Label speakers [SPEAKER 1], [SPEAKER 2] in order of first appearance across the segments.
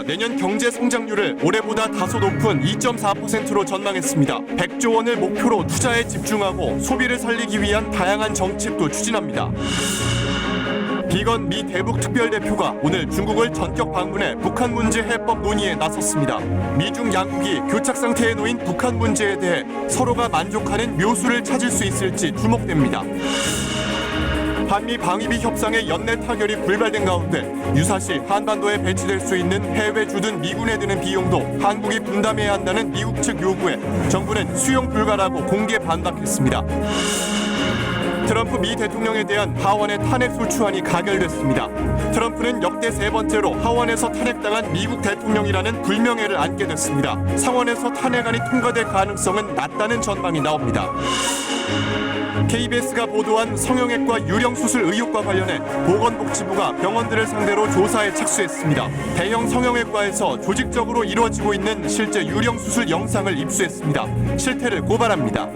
[SPEAKER 1] 내년 경제 성장률을 올해보다 다소 높은 2.4%로 전망했습니다. 100조 원을 목표로 투자에 집중하고 소비를 살리기 위한 다양한 정책도 추진합니다. 비건 미 대북 특별대표가 오늘 중국을 전격 방문해 북한 문제 해법 논의에 나섰습니다. 미중 양국이 교착 상태에 놓인 북한 문제에 대해 서로가 만족하는 묘수를 찾을 수 있을지 주목됩니다. 한미 방위비 협상의 연내 타결이 불발된 가운데 유사시 한반도에 배치될 수 있는 해외 주둔 미군에 드는 비용도 한국이 분담해야 한다는 미국 측 요구에 정부는 수용 불가라고 공개 반박했습니다. 트럼프 미 대통령에 대한 하원의 탄핵 소추안이 가결됐습니다. 트럼프는 역대 세 번째로 하원에서 탄핵당한 미국 대통령이라는 불명예를 안게 됐습니다. 상원에서 탄핵안이 통과될 가능성은 낮다는 전망이 나옵니다. KBS가 보도한 성형외과 유령수술 의혹과 관련해 보건복지부가 병원들을 상대로 조사에 착수했습니다. 대형 성형외과에서 조직적으로 이루어지고 있는 실제 유령수술 영상을 입수했습니다. 실태를 고발합니다.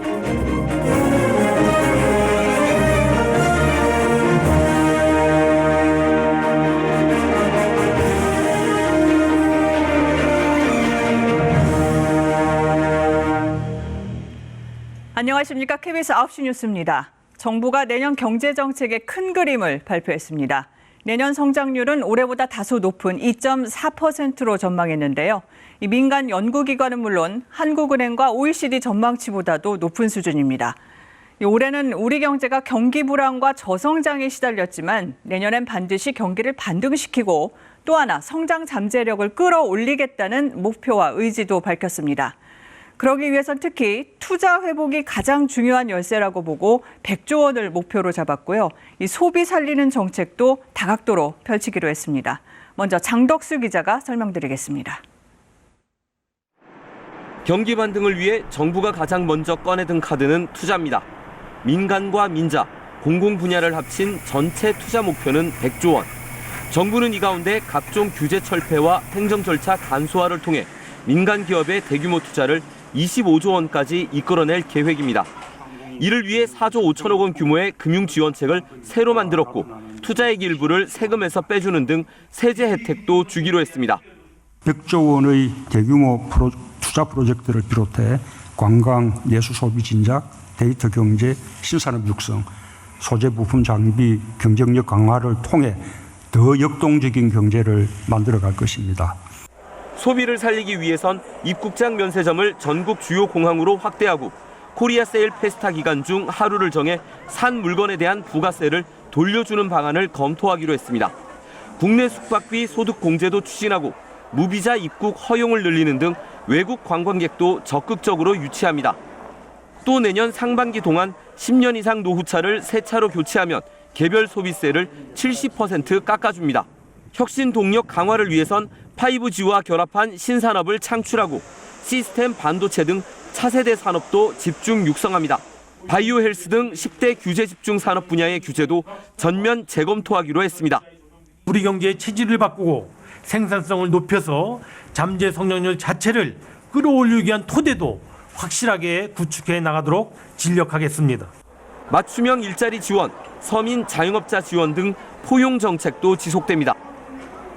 [SPEAKER 2] 안녕하십니까. KBS 9시 뉴스입니다. 정부가 내년 경제정책의 큰 그림을 발표했습니다. 내년 성장률은 올해보다 다소 높은 2.4%로 전망했는데요. 이 민간 연구기관은 물론 한국은행과 OECD 전망치보다도 높은 수준입니다. 올해는 우리 경제가 경기 불황과 저성장에 시달렸지만 내년엔 반드시 경기를 반등시키고 또 하나 성장 잠재력을 끌어올리겠다는 목표와 의지도 밝혔습니다. 그러기 위해선 특히 투자 회복이 가장 중요한 열쇠라고 보고 100조 원을 목표로 잡았고요. 이 소비 살리는 정책도 다각도로 펼치기로 했습니다. 먼저 장덕수 기자가 설명드리겠습니다.
[SPEAKER 3] 경기 반등을 위해 정부가 가장 먼저 꺼내든 카드는 투자입니다. 민간과 민자, 공공 분야를 합친 전체 투자 목표는 100조 원. 정부는 이 가운데 각종 규제 철폐와 행정 절차 간소화를 통해 민간 기업의 대규모 투자를 25조 원까지 이끌어낼 계획입니다. 이를 위해 4조 5천억 원 규모의 금융지원책을 새로 만들었고 투자액 일부를 세금에서 빼주는 등 세제 혜택도 주기로 했습니다.
[SPEAKER 4] 100조 원의 대규모 투자 프로젝트를 비롯해 관광, 예술 소비 진작, 데이터 경제, 신산업 육성, 소재 부품 장비 경쟁력 강화를 통해 더 역동적인 경제를 만들어갈 것입니다.
[SPEAKER 3] 소비를 살리기 위해선 입국장 면세점을 전국 주요 공항으로 확대하고 코리아 세일 페스타 기간 중 하루를 정해 산 물건에 대한 부가세를 돌려주는 방안을 검토하기로 했습니다. 국내 숙박비 소득 공제도 추진하고 무비자 입국 허용을 늘리는 등 외국 관광객도 적극적으로 유치합니다. 또 내년 상반기 동안 10년 이상 노후차를 새 차로 교체하면 개별 소비세를 70% 깎아줍니다. 혁신 동력 강화를 위해선 5G와 결합한 신산업을 창출하고 시스템 반도체 등 차세대 산업도 집중 육성합니다. 바이오 헬스 등 10대 규제 집중 산업 분야의 규제도 전면 재검토하기로 했습니다.
[SPEAKER 5] 우리 경제의 체질을 바꾸고 생산성을 높여서 잠재 성장률 자체를 끌어올리기 위한 토대도 확실하게 구축해 나가도록 진력하겠습니다.
[SPEAKER 3] 맞춤형 일자리 지원, 서민 자영업자 지원 등 포용 정책도 지속됩니다.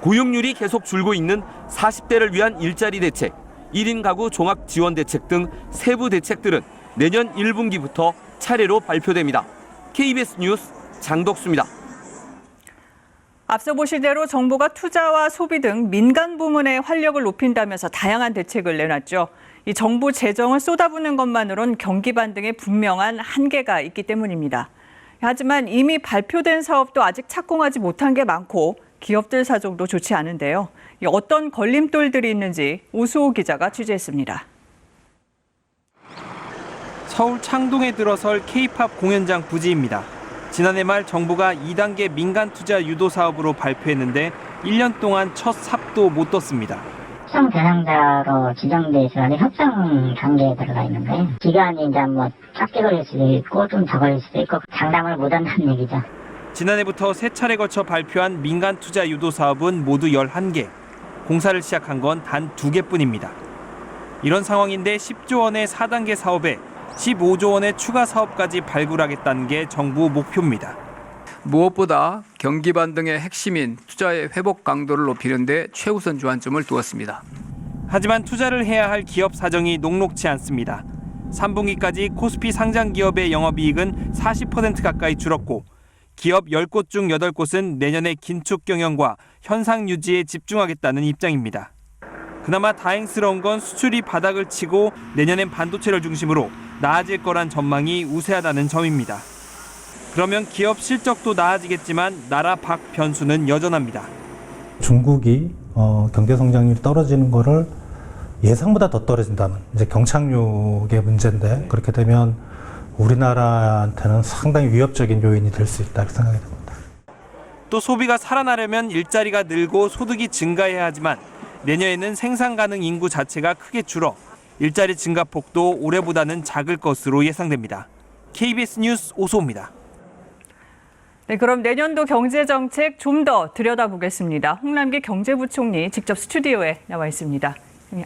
[SPEAKER 3] 고용률이 계속 줄고 있는 40대를 위한 일자리 대책, 1인 가구 종합 지원 대책 등 세부 대책들은 내년 1분기부터 차례로 발표됩니다. KBS 뉴스 장덕수입니다.
[SPEAKER 2] 앞서 보신 대로 정부가 투자와 소비 등 민간 부문의 활력을 높인다면서 다양한 대책을 내놨죠. 이 정부 재정을 쏟아붓는 것만으론 경기 반등에 분명한 한계가 있기 때문입니다. 하지만 이미 발표된 사업도 아직 착공하지 못한 게 많고 기업들 사정도 좋지 않은데요. 어떤 걸림돌들이 있는지 우수호 기자가 취재했습니다.
[SPEAKER 6] 서울 창동에 들어설 K-팝 공연장 부지입니다. 지난해 말 정부가 2단계 민간 투자 유도 사업으로 발표했는데 1년 동안 첫 삽도 못 떴습니다.
[SPEAKER 7] 협상 대상자로 지정돼 있어야 협상 단계에 들어가 있는데 기간이 이제 뭐 짧게 걸릴 수도 있고 좀 더 걸릴 수도 있고 장담을 못 한다는 얘기죠.
[SPEAKER 6] 지난해부터 세 차례 거쳐 발표한 민간 투자 유도 사업은 모두 11개. 공사를 시작한 건 단 2개뿐입니다. 이런 상황인데 10조 원의 4단계 사업에 15조 원의 추가 사업까지 발굴하겠다는 게 정부 목표입니다.
[SPEAKER 8] 무엇보다 경기 반등의 핵심인 투자의 회복 강도를 높이는 데 최우선 주안점을 두었습니다.
[SPEAKER 6] 하지만 투자를 해야 할 기업 사정이 녹록치 않습니다. 3분기까지 코스피 상장 기업의 영업이익은 40% 가까이 줄었고 기업 10곳 중 8곳은 내년의 긴축 경영과 현상 유지에 집중하겠다는 입장입니다. 그나마 다행스러운 건 수출이 바닥을 치고 내년엔 반도체를 중심으로 나아질 거란 전망이 우세하다는 점입니다. 그러면 기업 실적도 나아지겠지만 나라 밖 변수는 여전합니다.
[SPEAKER 9] 중국이 경제 성장률이 떨어지는 거를 예상보다 더 떨어진다는 이제 경착륙의 문제인데 그렇게 되면 우리나라한테는 상당히 위협적인 요인이 될 수 있다 이렇게 생각이 됩니다.
[SPEAKER 6] 또 소비가 살아나려면 일자리가 늘고 소득이 증가해야 하지만 내년에는 생산 가능 인구 자체가 크게 줄어 일자리 증가폭도 올해보다는 작을 것으로 예상됩니다. KBS 뉴스 오소호입니다.
[SPEAKER 2] 네, 그럼 내년도 경제정책 좀 더 들여다보겠습니다. 홍남기 경제부총리 직접 스튜디오에 나와 있습니다.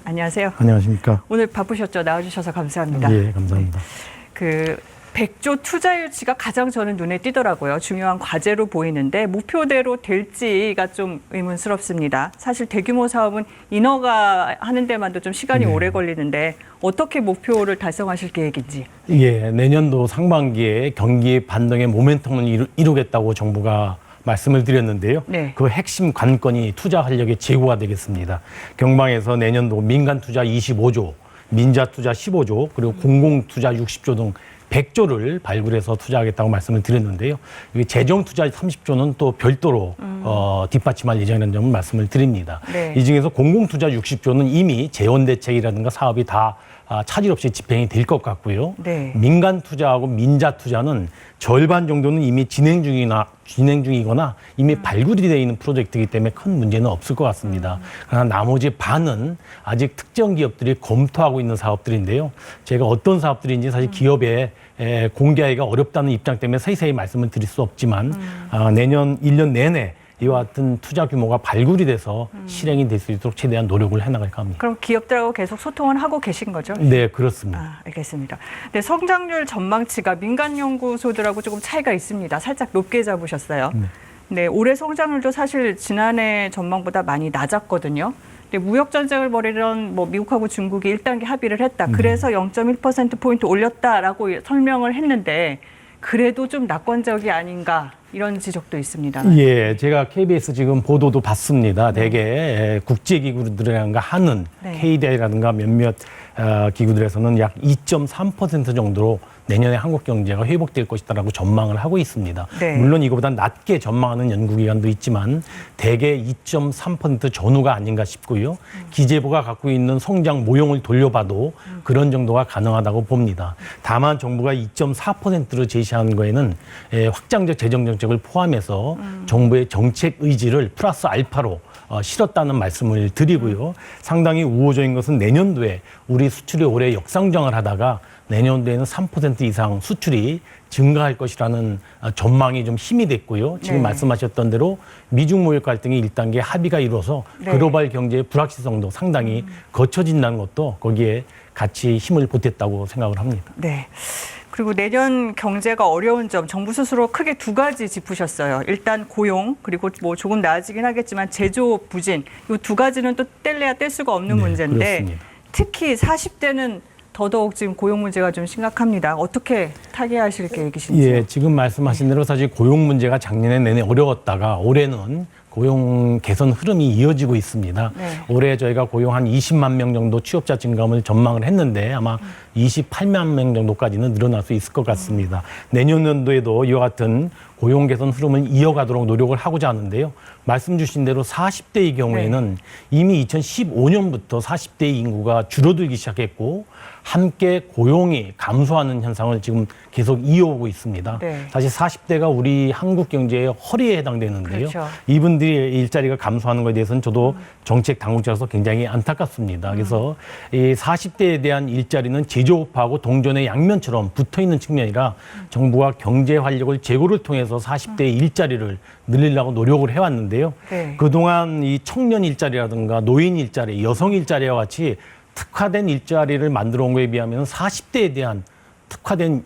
[SPEAKER 2] 안녕하세요.
[SPEAKER 10] 안녕하십니까.
[SPEAKER 2] 오늘 바쁘셨죠? 나와주셔서 감사합니다.
[SPEAKER 10] 예, 감사합니다.
[SPEAKER 2] 그 100조 투자 유치가 가장 저는 눈에 띄더라고요. 중요한 과제로 보이는데 목표대로 될지가 좀 의문스럽습니다. 사실 대규모 사업은 인허가 하는 데만도 좀 시간이 오래 걸리는데 어떻게 목표를 달성하실 계획인지.
[SPEAKER 10] 예, 내년도 상반기에 경기 반등의 모멘텀을 이루겠다고 정부가 말씀을 드렸는데요.
[SPEAKER 2] 네.
[SPEAKER 10] 그 핵심 관건이 투자 활력의 제고가 되겠습니다. 경방에서 내년도 민간 투자 25조, 민자 투자 15조, 그리고 공공 투자 60조 등 100조를 발굴해서 투자하겠다고 말씀을 드렸는데요. 재정 투자 30조는 또 별도로 뒷받침할 예정이라는 점을 말씀을 드립니다.
[SPEAKER 2] 네.
[SPEAKER 10] 이 중에서 공공 투자 60조는 이미 재원 대책이라든가 사업이 다 차질 없이 집행이 될 것 같고요.
[SPEAKER 2] 네.
[SPEAKER 10] 민간 투자하고 민자 투자는 절반 정도는 이미 진행 중이거나 이미 발굴이 되어 있는 프로젝트이기 때문에 큰 문제는 없을 것 같습니다. 그러나 나머지 반은 아직 특정 기업들이 검토하고 있는 사업들인데요. 제가 어떤 사업들인지 사실 기업에 공개하기가 어렵다는 입장 때문에 세세히 말씀을 드릴 수 없지만 내년 1년 내내 이와 같은 투자 규모가 발굴이 돼서 실행이 될 수 있도록 최대한 노력을 해나갈까 합니다.
[SPEAKER 2] 그럼 기업들하고 계속 소통은 하고 계신 거죠?
[SPEAKER 10] 네, 그렇습니다.
[SPEAKER 2] 알겠습니다. 네, 성장률 전망치가 민간 연구소들하고 조금 차이가 있습니다. 살짝 높게 잡으셨어요. 네, 올해 성장률도 사실 지난해 전망보다 많이 낮았거든요. 근데 무역 전쟁을 벌이던 미국하고 중국이 1단계 합의를 했다. 그래서 0.1%포인트 올렸다라고 설명을 했는데 그래도 좀 낙관적이 아닌가 이런 지적도 있습니다.
[SPEAKER 10] 예, 제가 KBS 지금 보도도 봤습니다. 대개 국제기구들이라든가 하는 KDI라든가 몇몇 기구들에서는 약 2.3% 정도로 내년에 한국 경제가 회복될 것이다라고 전망을 하고 있습니다.
[SPEAKER 2] 네.
[SPEAKER 10] 물론 이거보다 낮게 전망하는 연구기관도 있지만 대개 2.3% 전후가 아닌가 싶고요. 기재부가 갖고 있는 성장 모형을 돌려봐도 그런 정도가 가능하다고 봅니다. 다만 정부가 2.4%로 제시한 거에는 확장적 재정 정책을 포함해서 정부의 정책 의지를 플러스 알파로 실었다는 말씀을 드리고요. 상당히 우호적인 것은 내년도에 우리 수출이 올해 역성장을 하다가 내년도에는 3% 이상 수출이 증가할 것이라는 전망이 좀 힘이 됐고요. 지금 말씀하셨던 대로 미중 무역 갈등이 1단계 합의가 이루어서 글로벌 경제의 불확실성도 상당히 거쳐진다는 것도 거기에 같이 힘을 보탰다고 생각을 합니다.
[SPEAKER 2] 네. 그리고 내년 경제가 어려운 점 정부 스스로 크게 두 가지 짚으셨어요. 일단 고용, 그리고 조금 나아지긴 하겠지만 제조 부진. 이 두 가지는 또 뗄래야 뗄 수가 없는 문제인데
[SPEAKER 10] 그렇습니다.
[SPEAKER 2] 특히 40대는 더더욱 지금 고용 문제가 좀 심각합니다. 어떻게 타개하실 계획이신지요?
[SPEAKER 10] 예, 지금 말씀하신 대로 사실 고용 문제가 작년에 내내 어려웠다가 올해는 고용 개선 흐름이 이어지고 있습니다.
[SPEAKER 2] 네.
[SPEAKER 10] 올해 저희가 고용 한 20만 명 정도 취업자 증감을 전망을 했는데 아마 28만 명 정도까지는 늘어날 수 있을 것 같습니다. 내년 연도에도 이와 같은 고용 개선 흐름을 이어가도록 노력을 하고자 하는데요. 말씀 주신 대로 40대의 경우에는 이미 2015년부터 40대 인구가 줄어들기 시작했고 함께 고용이 감소하는 현상을 지금 계속 이어오고 있습니다.
[SPEAKER 2] 네.
[SPEAKER 10] 사실 40대가 우리 한국 경제의 허리에 해당되는데요.
[SPEAKER 2] 그렇죠.
[SPEAKER 10] 이분들의 일자리가 감소하는 것에 대해서는 저도 정책 당국자로서 굉장히 안타깝습니다. 그래서 이 40대에 대한 일자리는 제조업하고 동전의 양면처럼 붙어있는 측면이라 정부가 경제 활력을 제고를 통해서 40대의 일자리를 늘리려고 노력을 해왔는데요.
[SPEAKER 2] 네.
[SPEAKER 10] 그동안 이 청년 일자리라든가 노인 일자리, 여성 일자리와 같이 특화된 일자리를 만들어 온 거에 비하면 40대에 대한 특화된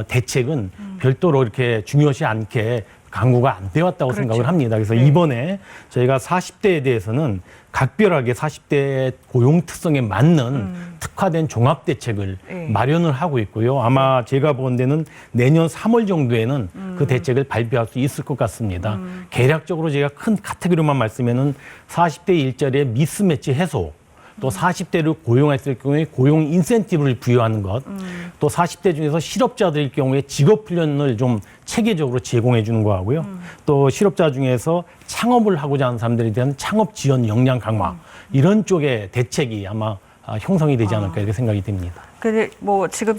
[SPEAKER 10] 대책은 별도로 이렇게 중요시 않게 강구가 안 되었다고
[SPEAKER 2] 그렇죠.
[SPEAKER 10] 생각을 합니다. 그래서
[SPEAKER 2] 네.
[SPEAKER 10] 이번에 저희가 40대에 대해서는 각별하게 40대 고용 특성에 맞는 특화된 종합 대책을
[SPEAKER 2] 네.
[SPEAKER 10] 마련을 하고 있고요. 아마 제가 본 데는 내년 3월 정도에는 그 대책을 발표할 수 있을 것 같습니다. 개략적으로 제가 큰 카테고리만 말씀하면 40대 일자리의 미스매치 해소, 또 40대를 고용했을 경우에 고용 인센티브를 부여하는 것, 또 40대 중에서 실업자들일 경우에 직업훈련을 좀 체계적으로 제공해 주는 거 하고요. 또 실업자 중에서 창업을 하고자 하는 사람들에 대한 창업 지원 역량 강화, 이런 쪽의 대책이 아마 형성이 되지 않을까 이렇게 생각이 됩니다.
[SPEAKER 2] 근데 뭐 지금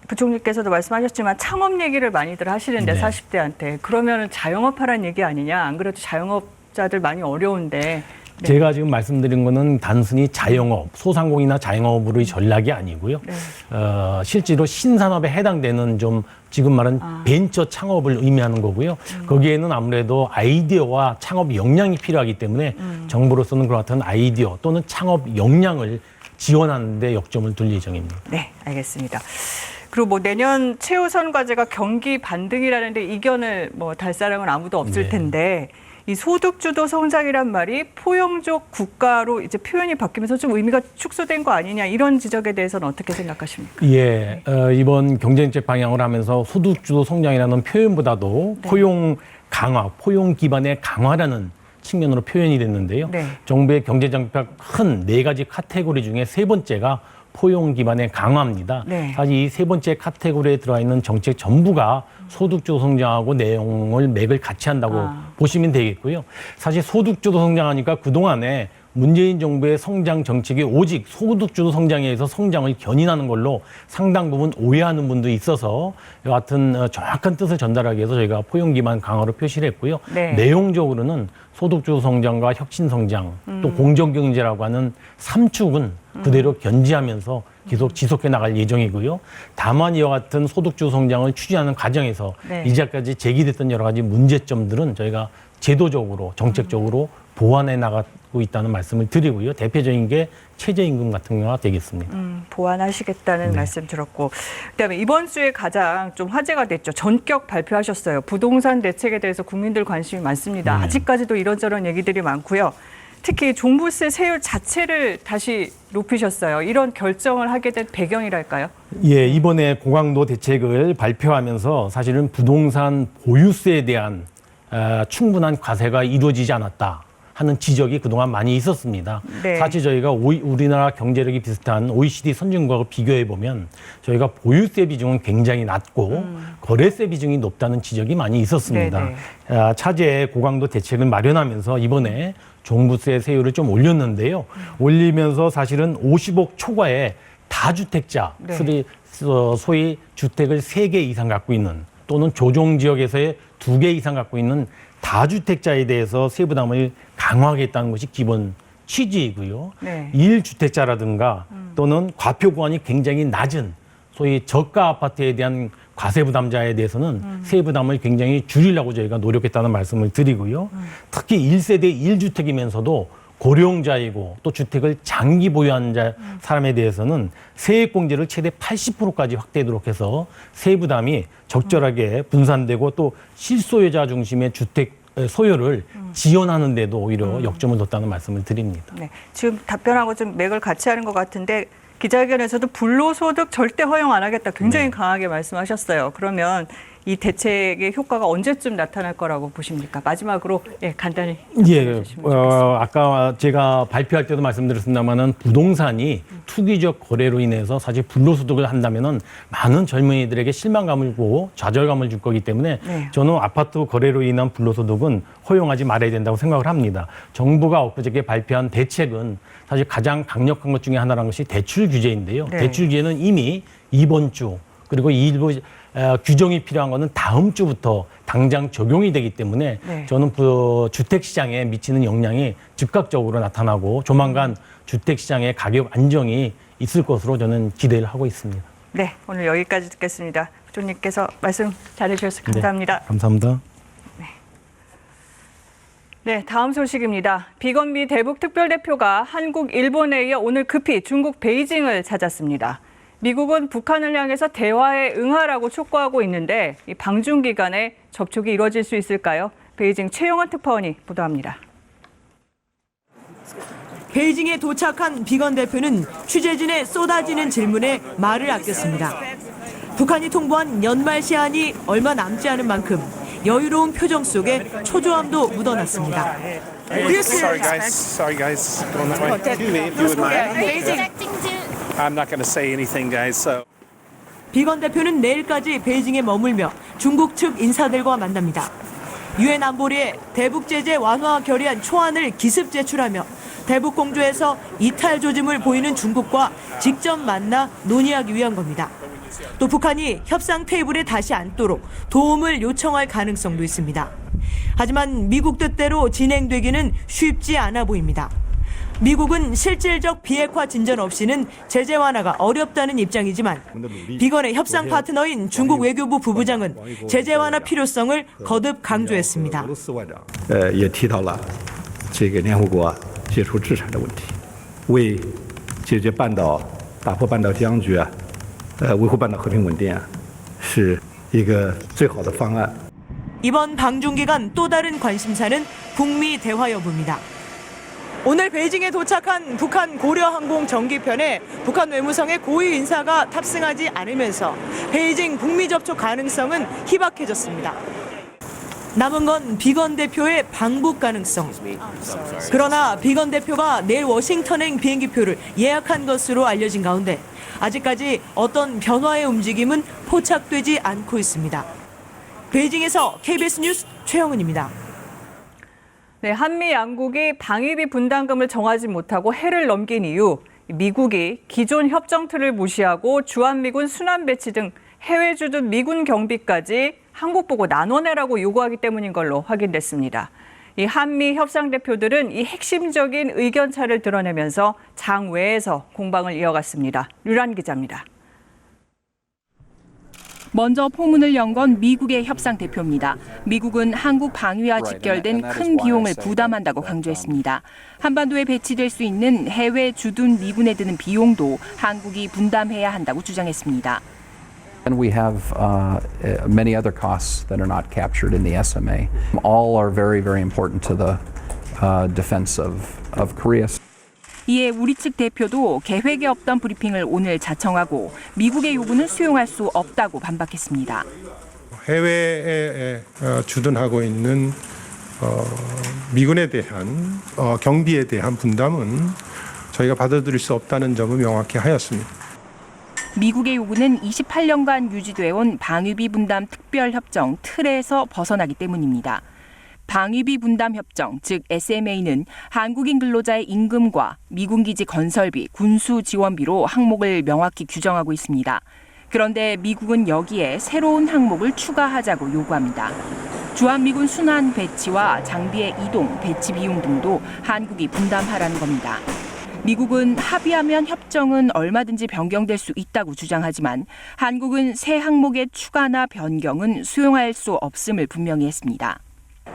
[SPEAKER 2] 부총리께서도 말씀하셨지만 창업 얘기를 많이들 하시는데
[SPEAKER 10] 네.
[SPEAKER 2] 40대한테 그러면은 자영업하라는 얘기 아니냐? 안 그래도 자영업자들 많이 어려운데. 네.
[SPEAKER 10] 제가 지금 말씀드린 거는 단순히 자영업, 소상공인이나 자영업으로의 전략이 아니고요.
[SPEAKER 2] 네.
[SPEAKER 10] 실제로 신산업에 해당되는 좀 지금 말한 벤처 창업을 의미하는 거고요. 거기에는 아무래도 아이디어와 창업 역량이 필요하기 때문에 정부로서는 그와 같은 아이디어 또는 창업 역량을 지원하는 데 역점을 둘 예정입니다.
[SPEAKER 2] 네, 알겠습니다. 그리고 뭐 내년 최우선 과제가 경기 반등이라는데 이견을 뭐 달 사람은 아무도 없을
[SPEAKER 10] 네.
[SPEAKER 2] 텐데 이 소득주도 성장이란 말이 포용적 국가로 이제 표현이 바뀌면서 좀 의미가 축소된 거 아니냐 이런 지적에 대해서는 어떻게 생각하십니까?
[SPEAKER 10] 예, 이번 경제정책 방향을 하면서 소득주도 성장이라는 표현보다도
[SPEAKER 2] 네.
[SPEAKER 10] 포용 강화, 포용 기반의 강화라는 측면으로 표현이 됐는데요.
[SPEAKER 2] 네.
[SPEAKER 10] 정부의 경제정책 큰 4가지 카테고리 중에 3번째가 포용 기반의 강화입니다.
[SPEAKER 2] 네.
[SPEAKER 10] 사실 이 3번째 카테고리에 들어가 있는 정책 전부가 소득주도 성장하고 내용을 맥을 같이 한다고 보시면 되겠고요. 사실 소득주도 성장하니까 그동안에 문재인 정부의 성장 정책이 오직 소득주도 성장에 의해서 성장을 견인하는 걸로 상당 부분 오해하는 분도 있어서 여하튼 정확한 뜻을 전달하기 위해서 저희가 포용 기반 강화로 표시를 했고요.
[SPEAKER 2] 네.
[SPEAKER 10] 내용적으로는 소득주도 성장과 혁신 성장 또 공정경제라고 하는 3축은 그대로 견지하면서 계속 지속해 나갈 예정이고요. 다만 이와 같은 소득주도 성장을 추진하는 과정에서
[SPEAKER 2] 네.
[SPEAKER 10] 이제까지 제기됐던 여러 가지 문제점들은 저희가 제도적으로 정책적으로 보완해 나가고 있다는 말씀을 드리고요. 대표적인 게 최저임금 같은 경우가 되겠습니다.
[SPEAKER 2] 보완하시겠다는 말씀 들었고, 그다음에 이번 주에 가장 좀 화제가 됐죠. 전격 발표하셨어요. 부동산 대책에 대해서 국민들 관심이 많습니다. 아직까지도 이런저런 얘기들이 많고요. 특히 종부세 세율 자체를 다시 높이셨어요. 이런 결정을 하게 된 배경이랄까요?
[SPEAKER 10] 예, 이번에 고강도 대책을 발표하면서 사실은 부동산 보유세에 대한 충분한 과세가 이루어지지 않았다 하는 지적이 그동안 많이 있었습니다.
[SPEAKER 2] 네.
[SPEAKER 10] 사실 저희가 우리나라 경제력이 비슷한 OECD 선진국하고 비교해 보면 저희가 보유세 비중은 굉장히 낮고 거래세 비중이 높다는 지적이 많이 있었습니다. 차제의 고강도 대책을 마련하면서 이번에 종부세 세율을 좀 올렸는데요. 올리면서 사실은 50억 초과의 다주택자,
[SPEAKER 2] 네.
[SPEAKER 10] 소위 주택을 3개 이상 갖고 있는 또는 조정 지역에서의 2개 이상 갖고 있는 다주택자에 대해서 세부담을 강화하겠다는 것이 기본 취지이고요.
[SPEAKER 2] 네.
[SPEAKER 10] 1주택자라든가 또는 과표 구간이 굉장히 낮은 소위 저가 아파트에 대한 과세 부담자에 대해서는 세부담을 굉장히 줄이려고 저희가 노력했다는 말씀을 드리고요. 특히 1세대 1주택이면서도 고령자이고 또 주택을 장기 보유한 사람에 대해서는 세액공제를 최대 80%까지 확대하도록 해서 세부담이 적절하게 분산되고 또 실소유자 중심의 주택 소유를 지원하는 데도 오히려 역점을 뒀다는 말씀을 드립니다.
[SPEAKER 2] 네, 지금 답변하고 좀 맥을 같이 하는 것 같은데 기자회견에서도 불로소득 절대 허용 안 하겠다 굉장히 강하게 말씀하셨어요. 그러면 이 대책의 효과가 언제쯤 나타날 거라고 보십니까? 마지막으로 간단히
[SPEAKER 10] 예,
[SPEAKER 2] 주시면 좋겠습니다.
[SPEAKER 10] 아까 제가 발표할 때도 말씀드렸습니다만은 부동산이 투기적 거래로 인해서 사실 불로소득을 한다면은 많은 젊은이들에게 실망감을 주고 좌절감을 줄 거기 때문에
[SPEAKER 2] 네.
[SPEAKER 10] 저는 아파트 거래로 인한 불로소득은 허용하지 말아야 된다고 생각을 합니다. 정부가 엊그저께 발표한 대책은 사실 가장 강력한 것 중에 하나라는 것이 대출 규제인데요.
[SPEAKER 2] 네.
[SPEAKER 10] 대출 규제는 이미 이번 주 그리고 일부 규정이 필요한 거는 다음 주부터 당장 적용이 되기 때문에
[SPEAKER 2] 네.
[SPEAKER 10] 저는 주택시장에 미치는 영향이 즉각적으로 나타나고 조만간 주택시장의 가격 안정이 있을 것으로 저는 기대를 하고 있습니다.
[SPEAKER 2] 네, 오늘 여기까지 듣겠습니다. 부총리께서 말씀 잘해주셔서 감사합니다.
[SPEAKER 10] 네, 감사합니다.
[SPEAKER 2] 네, 다음 소식입니다. 비건미 대북특별대표가 한국, 일본에 이어 오늘 급히 중국 베이징을 찾았습니다. 미국은 북한을 향해서 대화에 응하라고 촉구하고 있는데 이 방중 기간에 접촉이 이뤄질 수 있을까요? 베이징 최영원 특파원이 보도합니다.
[SPEAKER 11] 베이징에 도착한 비건 대표는 취재진의 쏟아지는 질문에 말을 아꼈습니다. 북한이 통보한 연말 시한이 얼마 남지 않은 만큼 여유로운 표정 속에 초조함도 묻어났습니다.
[SPEAKER 12] Sorry guys. Going that way. I'm not going to say anything, guys. So.
[SPEAKER 11] 비건 대표는 내일까지 베이징에 머물며 중국 측 인사들과 만납니다. 유엔 안보리에 대북 제재 완화 결의안 초안을 기습 제출하며 대북 공조에서 이탈 조짐을 보이는 중국과 직접 만나 논의하기 위한 겁니다. 또 북한이 협상 테이블에 다시 앉도록 도움을 요청할 가능성도 있습니다. 하지만 미국 뜻대로 진행되기는 쉽지 않아 보입니다. 미국은 실질적 비핵화 진전 없이는 제재 완화가 어렵다는 입장이지만 비건의 협상 파트너인 중국 외교부 부부장은 제재 완화 필요성을 거듭 강조했습니다.
[SPEAKER 13] 也提到了这个联合国解除制裁的问题，为解决打破半岛僵局维护半岛和平稳定是一个最好的方案。
[SPEAKER 11] 이번 방중 기간 또 다른 관심사는 북미 대화 여부입니다. 오늘 베이징에 도착한 북한 고려항공 정기편에 북한 외무성의 고위 인사가 탑승하지 않으면서 베이징 북미 접촉 가능성은 희박해졌습니다. 남은 건 비건 대표의 방북 가능성. 그러나 비건 대표가 내일 워싱턴행 비행기표를 예약한 것으로 알려진 가운데 아직까지 어떤 변화의 움직임은 포착되지 않고 있습니다. 베이징에서 KBS 뉴스 최영은입니다.
[SPEAKER 2] 네, 한미 양국이 방위비 분담금을 정하지 못하고 해를 넘긴 이유, 미국이 기존 협정 틀을 무시하고 주한미군 순환 배치 등 해외 주둔 미군 경비까지 한국 보고 나눠내라고 요구하기 때문인 걸로 확인됐습니다. 이 한미 협상 대표들은 이 핵심적인 의견 차를 드러내면서 장외에서 공방을 이어갔습니다. 류란 기자입니다.
[SPEAKER 14] 먼저 포문을 연 건 미국의 협상 대표입니다. 미국은 한국 방위와 직결된 큰 비용을 부담한다고 강조했습니다. 한반도에 배치될 수 있는 해외 주둔 미군에 드는 비용도 한국이 분담해야 한다고 주장했습니다.
[SPEAKER 15] And we have many other costs that are not captured in the SMA. All are very, very important to the defense of Korea.
[SPEAKER 14] 이에 우리 측 대표도 계획에 없던 브리핑을 오늘 자청하고 미국의 요구는 수용할 수 없다고 반박했습니다.
[SPEAKER 16] 해외에 주둔하고 있는 미군에 대한 경비에 대한 분담은 저희가 받아들일 수 없다는 점을 명확히 하였습니다.
[SPEAKER 14] 미국의 요구는 28년간 유지되어온 방위비 분담 특별협정 틀에서 벗어나기 때문입니다. 방위비 분담 협정, 즉 SMA는 한국인 근로자의 임금과 미군 기지 건설비, 군수 지원비로 항목을 명확히 규정하고 있습니다. 그런데 미국은 여기에 새로운 항목을 추가하자고 요구합니다. 주한미군 순환 배치와 장비의 이동, 배치 비용 등도 한국이 분담하라는 겁니다. 미국은 합의하면 협정은 얼마든지 변경될 수 있다고 주장하지만 한국은 새 항목의 추가나 변경은 수용할 수 없음을 분명히 했습니다.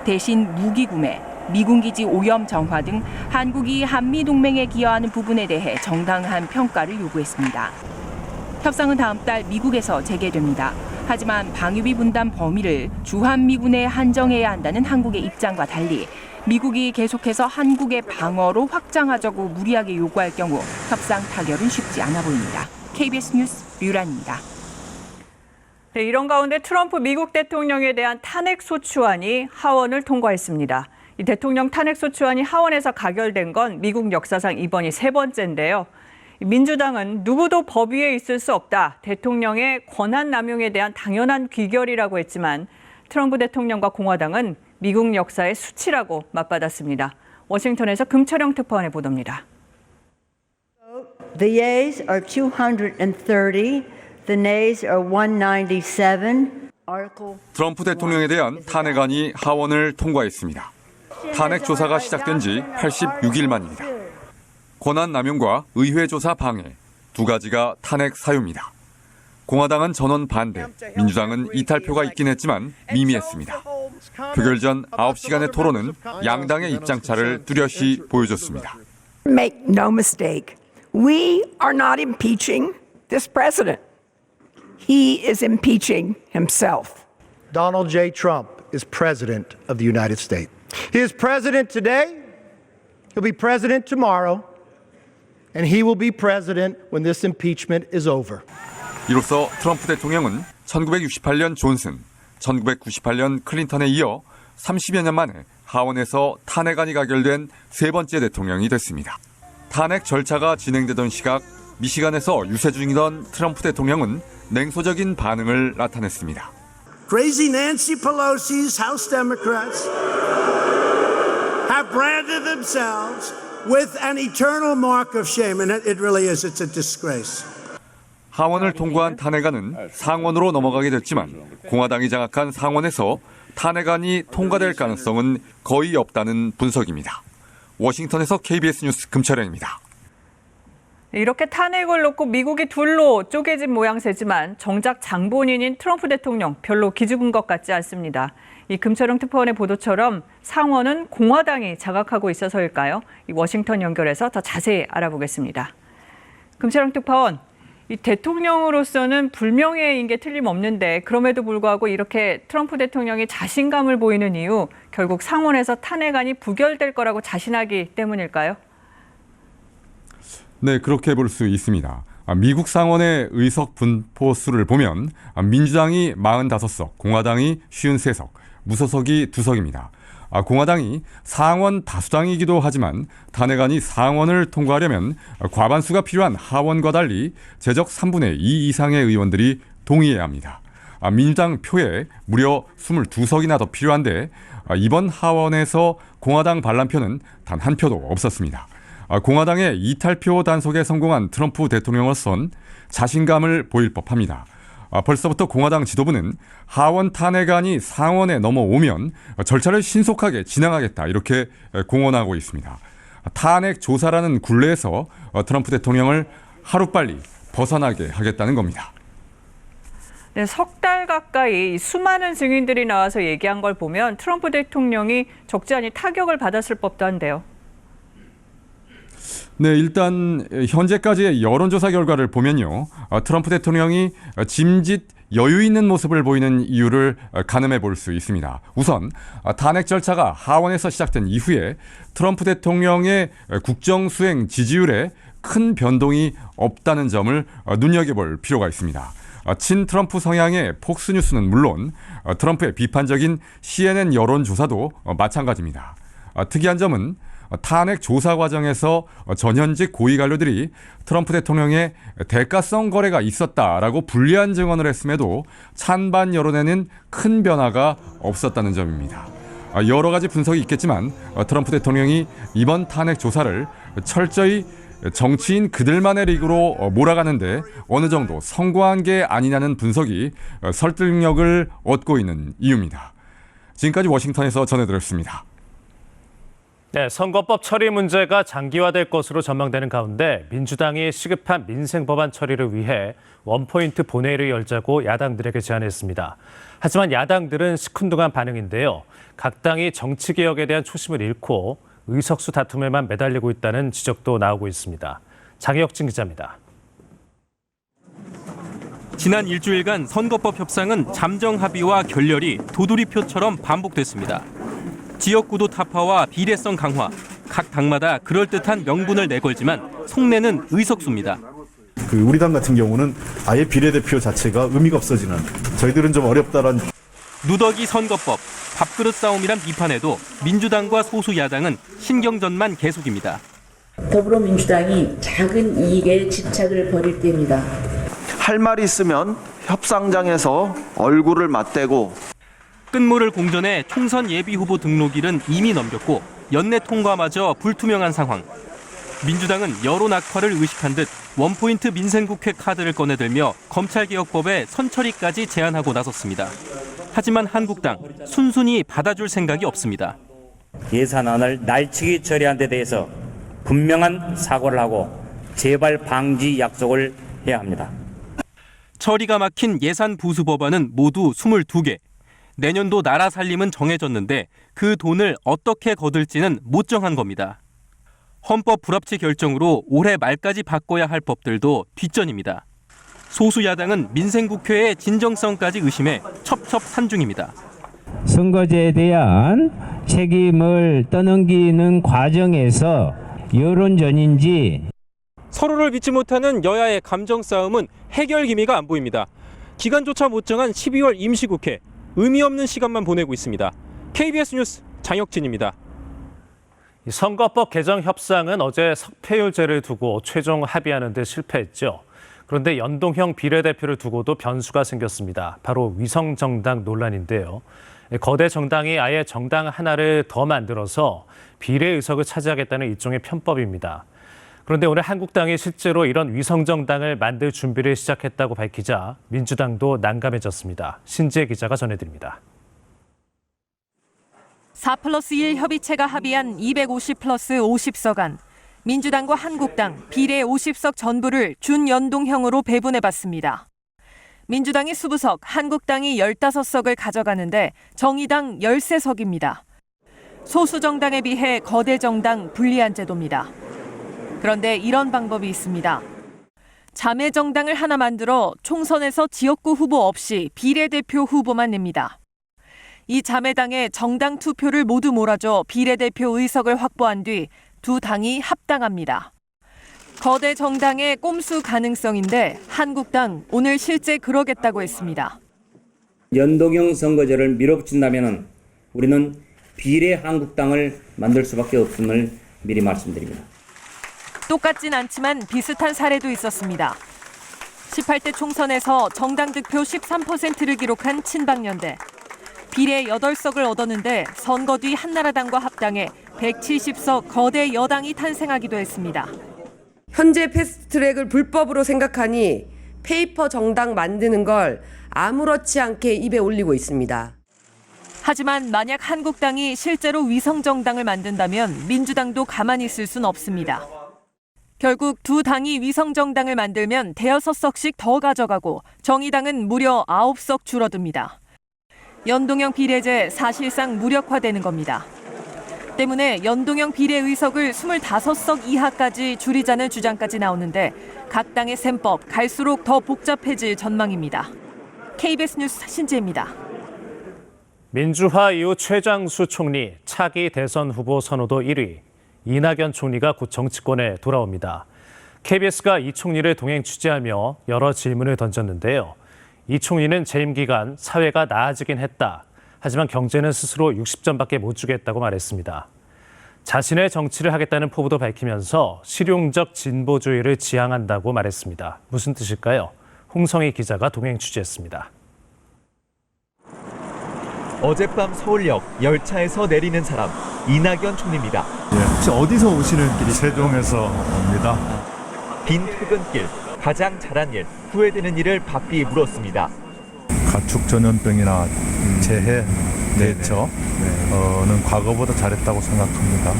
[SPEAKER 14] 대신 무기 구매, 미군 기지 오염 정화 등 한국이 한미 동맹에 기여하는 부분에 대해 정당한 평가를 요구했습니다. 협상은 다음 달 미국에서 재개됩니다. 하지만 방위비 분담 범위를 주한미군에 한정해야 한다는 한국의 입장과 달리 미국이 계속해서 한국의 방어로 확장하자고 무리하게 요구할 경우 협상 타결은 쉽지 않아 보입니다. KBS 뉴스 류란입니다.
[SPEAKER 2] 네, 이런 가운데 트럼프 미국 대통령에 대한 탄핵소추안이 하원을 통과했습니다. 이 대통령 탄핵소추안이 하원에서 가결된 건 미국 역사상 이번이 세 번째인데요. 민주당은 누구도 법 위에 있을 수 없다, 대통령의 권한 남용에 대한 당연한 귀결이라고 했지만 트럼프 대통령과 공화당은 미국 역사의 수치라고 맞받았습니다. 워싱턴에서 금철영 특파원의 보도입니다.
[SPEAKER 17] The yeas are 230. The nays are 197.
[SPEAKER 18] 트럼프 대통령에 대한 탄핵안이 하원을 통과했습니다. 탄핵 조사가 시작된 지 86일 만입니다. 권한 남용과 의회 조사 방해 두 가지가 탄핵 사유입니다. 공화당은 전원 반대, 민주당은 이탈표가 있긴 했지만 미미했습니다. 표결 전 9시간의 토론은 양당의 입장차를 뚜렷이 보여줬습니다.
[SPEAKER 19] Make no mistake, we are not impeaching this president. He is impeaching himself.
[SPEAKER 20] Donald J. Trump is president of the United States. He is president today, he'll be president tomorrow, and he will be president when this impeachment is over.
[SPEAKER 18] 이로써 트럼프 대통령은 1968년 존슨, 1998년 클린턴에 이어 30여 년 만에 하원에서 탄핵안이 가결된 세 번째 대통령이 됐습니다. 탄핵 절차가 진행되던 시각 미시간에서 유세 중이던 트럼프 대통령은 냉소적인 반응을 나타냈습니다.
[SPEAKER 21] Crazy Nancy Pelosi's House Democrats have branded themselves with an eternal mark of shame, and it really is. It's a disgrace.
[SPEAKER 18] 하원을 통과한 탄핵안은 상원으로 넘어가게 됐지만 공화당이 장악한 상원에서 탄핵안이 통과될 가능성은 거의 없다는 분석입니다. 워싱턴에서 KBS 뉴스 금철영입니다.
[SPEAKER 2] 이렇게 탄핵을 놓고 미국이 둘로 쪼개진 모양새지만 정작 장본인인 트럼프 대통령 별로 기죽은 것 같지 않습니다. 이 금철영 특파원의 보도처럼 상원은 공화당이 장악하고 있어서일까요? 이 워싱턴 연결해서 더 자세히 알아보겠습니다. 금철영 특파원, 이 대통령으로서는 불명예인 게 틀림없는데 그럼에도 불구하고 이렇게 트럼프 대통령이 자신감을 보이는 이유, 결국 상원에서 탄핵안이 부결될 거라고 자신하기 때문일까요?
[SPEAKER 18] 네, 그렇게 볼 수 있습니다. 미국 상원의 의석 분포 수를 보면 민주당이 45석, 공화당이 53석, 무소속이 2석입니다. 공화당이 상원 다수당이기도 하지만 탄핵안이 상원을 통과하려면 과반수가 필요한 하원과 달리 제적 3분의 2 이상의 의원들이 동의해야 합니다. 민주당 표에 무려 22석이나 더 필요한데 이번 하원에서 공화당 반란표는 단 한 표도 없었습니다. 공화당의 이탈표 단속에 성공한 트럼프 대통령으로선 자신감을 보일 법합니다. 벌써부터 공화당 지도부는 하원 탄핵안이 상원에 넘어오면 절차를 신속하게 진행하겠다 이렇게 공언하고 있습니다. 탄핵 조사라는 굴레에서 트럼프 대통령을 하루빨리 벗어나게 하겠다는 겁니다.
[SPEAKER 2] 네, 석 달 가까이 수많은 증인들이 나와서 얘기한 걸 보면 트럼프 대통령이 적지 않은 타격을 받았을 법도 한데요.
[SPEAKER 18] 네, 일단 현재까지의 여론조사 결과를 보면요. 트럼프 대통령이 짐짓 여유 있는 모습을 보이는 이유를 가늠해 볼 수 있습니다. 우선 탄핵 절차가 하원에서 시작된 이후에 트럼프 대통령의 국정수행 지지율에 큰 변동이 없다는 점을 눈여겨볼 필요가 있습니다. 친 트럼프 성향의 폭스뉴스는 물론 트럼프의 비판적인 CNN 여론조사도 마찬가지입니다. 특이한 점은 탄핵 조사 과정에서 전현직 고위 관료들이 트럼프 대통령의 대가성 거래가 있었다라고 불리한 증언을 했음에도 찬반 여론에는 큰 변화가 없었다는 점입니다. 여러 가지 분석이 있겠지만 트럼프 대통령이 이번 탄핵 조사를 철저히 정치인 그들만의 리그로 몰아가는데 어느 정도 성공한 게 아니냐는 분석이 설득력을 얻고 있는 이유입니다. 지금까지 워싱턴에서 전해드렸습니다.
[SPEAKER 22] 네, 선거법 처리 문제가 장기화될 것으로 전망되는 가운데 민주당이 시급한 민생 법안 처리를 위해 원포인트 본회의를 열자고 야당들에게 제안했습니다. 하지만 야당들은 시큰둥한 반응인데요. 각 당이 정치개혁에 대한 초심을 잃고 의석수 다툼에만 매달리고 있다는 지적도 나오고 있습니다. 장혁진 기자입니다.
[SPEAKER 3] 지난 일주일간 선거법 협상은 잠정 합의와 결렬이 도돌이표처럼 반복됐습니다. 지역구도 타파와 비례성 강화, 각 당마다 그럴듯한 명분을 내걸지만 속내는 의석수입니다.
[SPEAKER 23] 우리 당 같은 경우는 아예 비례대표 자체가 의미가 없어지는, 저희들은 좀 어렵다란.
[SPEAKER 3] 누더기 선거법, 밥그릇 싸움이란 비판에도 민주당과 소수 야당은 신경전만 계속입니다.
[SPEAKER 24] 더불어민주당이 작은 이익에 집착을 벌일 때입니다.
[SPEAKER 25] 할 말이 있으면 협상장에서 얼굴을 맞대고.
[SPEAKER 3] 끝물을 공전해 총선 예비후보 등록일은 이미 넘겼고 연내 통과마저 불투명한 상황. 민주당은 여론 악화를 의식한 듯 원포인트 민생국회 카드를 꺼내들며 검찰개혁법의 선처리까지 제안하고 나섰습니다. 하지만 한국당 순순히 받아줄 생각이 없습니다.
[SPEAKER 26] 예산안을 날치기 처리한 데 대해서 분명한 사과를 하고 재발 방지 약속을 해야 합니다.
[SPEAKER 3] 처리가 막힌 예산 부수 법안은 모두 22개. 내년도 나라 살림은 정해졌는데 그 돈을 어떻게 거둘지는 못 정한 겁니다. 헌법 불합치 결정으로 올해 말까지 바꿔야 할 법들도 뒷전입니다. 소수 야당은 민생국회의 진정성까지 의심해 첩첩산중입니다.
[SPEAKER 1] 선거제에 대한 책임을 떠넘기는 과정에서 여론전인지
[SPEAKER 6] 서로를 믿지 못하는 여야의 감정 싸움은 해결 기미가 안 보입니다. 기간조차 못 정한 12월 임시국회, 의미 없는 시간만 보내고 있습니다. KBS 뉴스 장혁진입니다.
[SPEAKER 22] 선거법 개정 협상은 어제 석패율제를 두고 최종 합의하는 데 실패했죠. 그런데 연동형 비례대표를 두고도 변수가 생겼습니다. 바로 위성정당 논란인데요. 거대 정당이 아예 정당 하나를 더 만들어서 비례의석을 차지하겠다는 일종의 편법입니다. 그런데 오늘 한국당이 실제로 이런 위성정당을 만들 준비를 시작했다고 밝히자 민주당도 난감해졌습니다. 신지혜 기자가 전해드립니다.
[SPEAKER 11] 4+1 협의체가 합의한 250+50석 안. 민주당과 한국당 비례 50석 전부를 준연동형으로 배분해봤습니다. 민주당이 20석, 한국당이 15석을 가져가는데 정의당 13석입니다. 소수 정당에 비해 거대 정당 불리한 제도입니다. 그런데 이런 방법이 있습니다. 자매 정당을 하나 만들어 총선에서 지역구 후보 없이 비례대표 후보만 냅니다. 이 자매당의 정당 투표를 모두 몰아줘 비례대표 의석을 확보한 뒤 두 당이 합당합니다. 거대 정당의 꼼수 가능성인데 한국당 오늘 실제 그러겠다고 했습니다.
[SPEAKER 26] 연동형 선거제를 밀어붙인다면 우리는 비례 한국당을 만들 수밖에 없음을 미리 말씀드립니다.
[SPEAKER 11] 똑같진 않지만 비슷한 사례도 있었습니다. 18대 총선에서 정당 득표 13%를 기록한 친박연대. 비례 8석을 얻었는데 선거 뒤 한나라당과 합당해 170석 거대 여당이 탄생하기도 했습니다.
[SPEAKER 4] 현재 패스트트랙을 불법으로 생각하니 페이퍼 정당 만드는 걸 아무렇지 않게 입에 올리고 있습니다.
[SPEAKER 11] 하지만 만약 한국당이 실제로 위성정당을 만든다면 민주당도 가만히 있을 순 없습니다. 결국 두 당이 위성정당을 만들면 5석씩 더 가져가고 정의당은 무려 9석 줄어듭니다. 연동형 비례제 사실상 무력화되는 겁니다. 때문에 연동형 비례 의석을 25석 이하까지 줄이자는 주장까지 나오는데 각 당의 셈법 갈수록 더 복잡해질 전망입니다. KBS 뉴스 신지혜입니다.
[SPEAKER 22] 민주화 이후 최장수 총리, 차기 대선 후보 선호도 1위. 이낙연 총리가 곧 정치권에 돌아옵니다. KBS가 이 총리를 동행 취재하며 여러 질문을 던졌는데요. 이 총리는 재임 기간 사회가 나아지긴 했다. 하지만 경제는 스스로 60점밖에 못 주겠다고 말했습니다. 자신의 정치를 하겠다는 포부도 밝히면서 실용적 진보주의를 지향한다고 말했습니다. 무슨 뜻일까요? 홍성희 기자가 동행 취재했습니다.
[SPEAKER 5] 어젯밤 서울역 열차에서 내리는 사람, 이낙연 총리입니다.
[SPEAKER 23] 혹시 어디서 오시는 길이? 세종에서 옵니다.
[SPEAKER 5] 빈 퇴근길, 가장 잘한 일, 후회되는 일을 바삐 물었습니다.
[SPEAKER 23] 가축 전염병이나 재해 대처는 과거보다 잘했다고 생각합니다.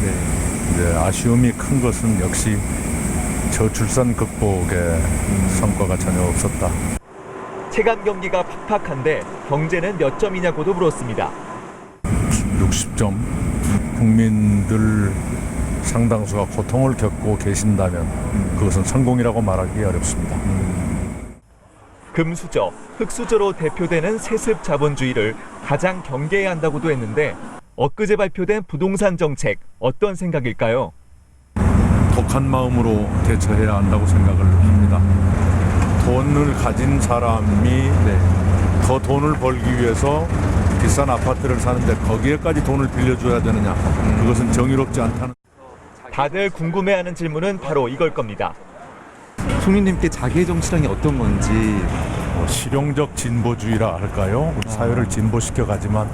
[SPEAKER 23] 이제 아쉬움이 큰 것은 역시 저출산 극복에 성과가 전혀 없었다.
[SPEAKER 5] 체감 경기가 팍팍한데 경제는 몇 점이냐고도 물었습니다.
[SPEAKER 23] 60점. 국민들 상당수가 고통을 겪고 계신다면 그것은 성공이라고 말하기 어렵습니다.
[SPEAKER 5] 금수저, 흑수저로 대표되는 세습 자본주의를 가장 경계해야 한다고도 했는데 엊그제 발표된 부동산 정책 어떤 생각일까요?
[SPEAKER 23] 독한 마음으로 대처해야 한다고 생각을 합니다. 돈을 가진 사람이 더 돈을 벌기 위해서 비싼 아파트를 사는데 거기에까지 돈을 빌려줘야 되느냐. 그것은 정의롭지 않다는.
[SPEAKER 5] 다들 궁금해하는 질문은 바로 이걸 겁니다.
[SPEAKER 23] 총리님께 자기의 정치랑이 어떤 건지. 실용적 진보주의라 할까요? 우리 사회를 진보시켜 가지만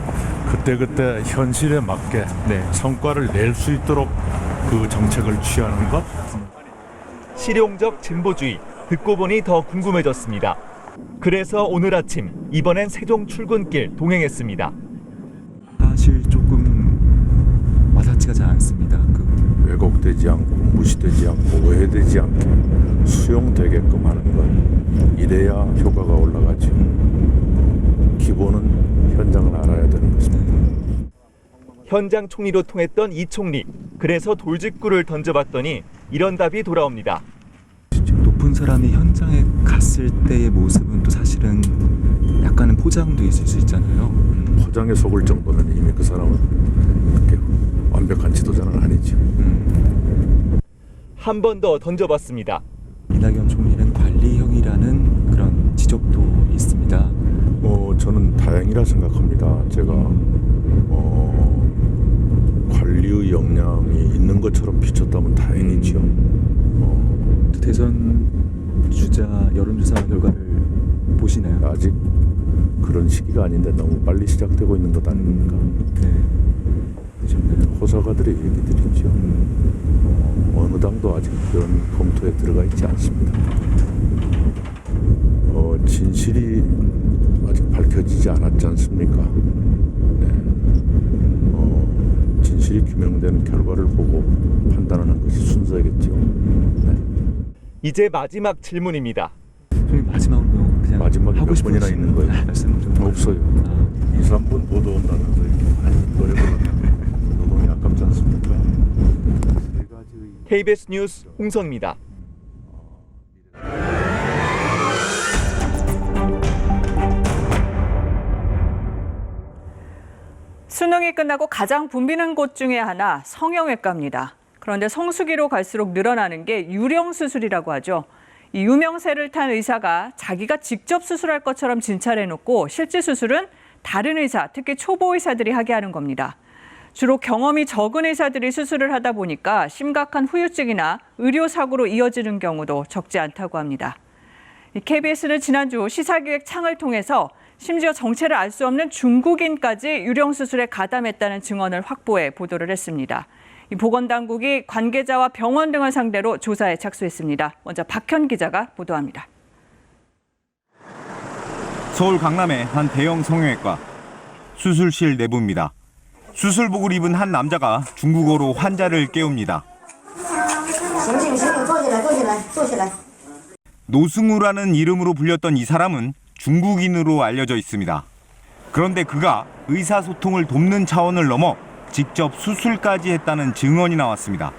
[SPEAKER 23] 그때그때 현실에 맞게 성과를 낼 수 있도록 그 정책을 취하는 것.
[SPEAKER 5] 실용적 진보주의, 듣고 보니 더 궁금해졌습니다. 그래서 오늘 아침 이번엔 세종 출근길 동행했습니다.
[SPEAKER 7] 사실 조금 와닿지가 잘 않습니다.
[SPEAKER 23] 왜곡되지 않고 무시되지 않고 오해되지 않게 수용되게끔 하는 것. 이래야 효과가 올라가지. 기본은 현장을 알아야 되는 것입니다.
[SPEAKER 5] 현장 총리로 통했던 이 총리. 그래서 돌직구를 던져봤더니 이런 답이 돌아옵니다.
[SPEAKER 7] 높은 사람이 현장에 갔을 때의 모습은 또 사실은 약간은 포장도 있을 수 있잖아요.
[SPEAKER 23] 포장에 속을 정도는 이미 그 사람은 그렇게 완벽한 지도자는 아니죠.
[SPEAKER 5] 한 번 더 던져봤습니다.
[SPEAKER 7] 이낙연 총리는 관리형이라는 그런 지적도 있습니다.
[SPEAKER 23] 저는 다행이라 생각합니다. 제가 관리의 역량이 있는 것처럼 비쳤다면 다행이죠.
[SPEAKER 7] 대선 주자 여론조사 결과를 보시나요?
[SPEAKER 23] 아직 그런 시기가 아닌데 너무 빨리 시작되고 있는 것 아닙니까? 호사가들의 얘기들이죠. 어느 당도 아직 그런 검토에 들어가 있지 않습니다. 진실이 아직 밝혀지지 않았지 않습니까? 진실이 규명되는 결과를 보고 판단하는 것이 순서이겠죠.
[SPEAKER 5] 이제 마지막 질문입니다.
[SPEAKER 7] 마지막으로 그냥
[SPEAKER 23] 마지막
[SPEAKER 7] 하고
[SPEAKER 23] 몇
[SPEAKER 7] 싶은
[SPEAKER 23] 번이나 있는 거예요?
[SPEAKER 7] 말씀 좀
[SPEAKER 23] 없어요. 2, 3분 보도 온다면서 이렇게 많이 노력을 노동이 아깝지 않습니까?
[SPEAKER 5] KBS 뉴스 홍성입니다.
[SPEAKER 2] 수능이 끝나고 가장 붐비는 곳 중에 하나 성형외과입니다. 그런데 성수기로 갈수록 늘어나는 게 유령 수술이라고 하죠. 이 유명세를 탄 의사가 자기가 직접 수술할 것처럼 진찰해놓고 실제 수술은 다른 의사, 특히 초보 의사들이 하게 하는 겁니다. 주로 경험이 적은 의사들이 수술을 하다 보니까 심각한 후유증이나 의료사고로 이어지는 경우도 적지 않다고 합니다. KBS는 지난주 시사기획 창을 통해서 심지어 정체를 알 수 없는 중국인까지 유령 수술에 가담했다는 증언을 확보해 보도를 했습니다. 보건당국이 관계자와 병원 등을 상대로 조사에 착수했습니다. 먼저 박현 기자가 보도합니다.
[SPEAKER 8] 서울 강남의 한 대형 성형외과 수술실 내부입니다. 수술복을 입은 한 남자가 중국어로 환자를 깨웁니다. 노승우라는 이름으로 불렸던 이 사람은 중국인으로 알려져 있습니다. 그런데 그가 의사소통을 돕는 차원을 넘어 직접 수술까지 했다는 증언이 나왔습니다.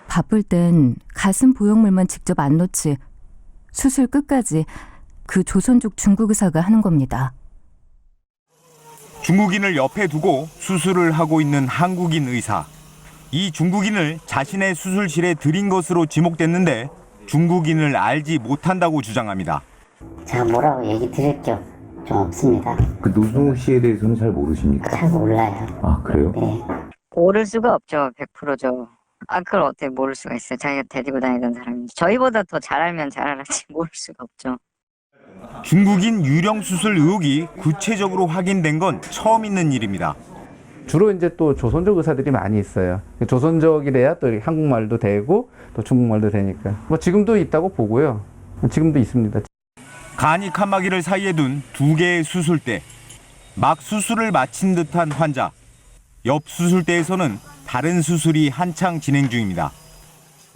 [SPEAKER 9] 바쁠 땐 가슴 보형물만 직접 안 놓지 수술 끝까지 그 조선족 중국 의사가 하는 겁니다.
[SPEAKER 8] 중국인을 옆에 두고 수술을 하고 있는 한국인 의사. 이 중국인을 자신의 수술실에 들인 것으로 지목됐는데 중국인을 알지 못한다고 주장합니다.
[SPEAKER 10] 제가 뭐라고 얘기 드릴 게 좀 없습니다.
[SPEAKER 12] 그 노승우 씨에 대해서는 잘 모르십니까?
[SPEAKER 10] 잘 몰라요.
[SPEAKER 12] 아, 그래요?
[SPEAKER 10] 네.
[SPEAKER 13] 모를 수가 없죠. 100%죠. 그걸 어떻게 모를 수가 있어요. 자기가 데리고 다니던 사람인지. 저희보다 더 잘 알면 잘 알았지 모를 수가 없죠.
[SPEAKER 8] 중국인 유령 수술 의혹이 구체적으로 확인된 건 처음 있는 일입니다.
[SPEAKER 15] 주로 이제 또 조선족 의사들이 많이 있어요. 조선족이래야 또 한국말도 되고 또 중국말도 되니까. 뭐 지금도 있다고 보고요. 지금도 있습니다.
[SPEAKER 8] 간이 칸막이를 사이에 둔 두 개의 수술대. 막 수술을 마친 듯한 환자. 옆 수술대에서는 다른 수술이 한창 진행 중입니다.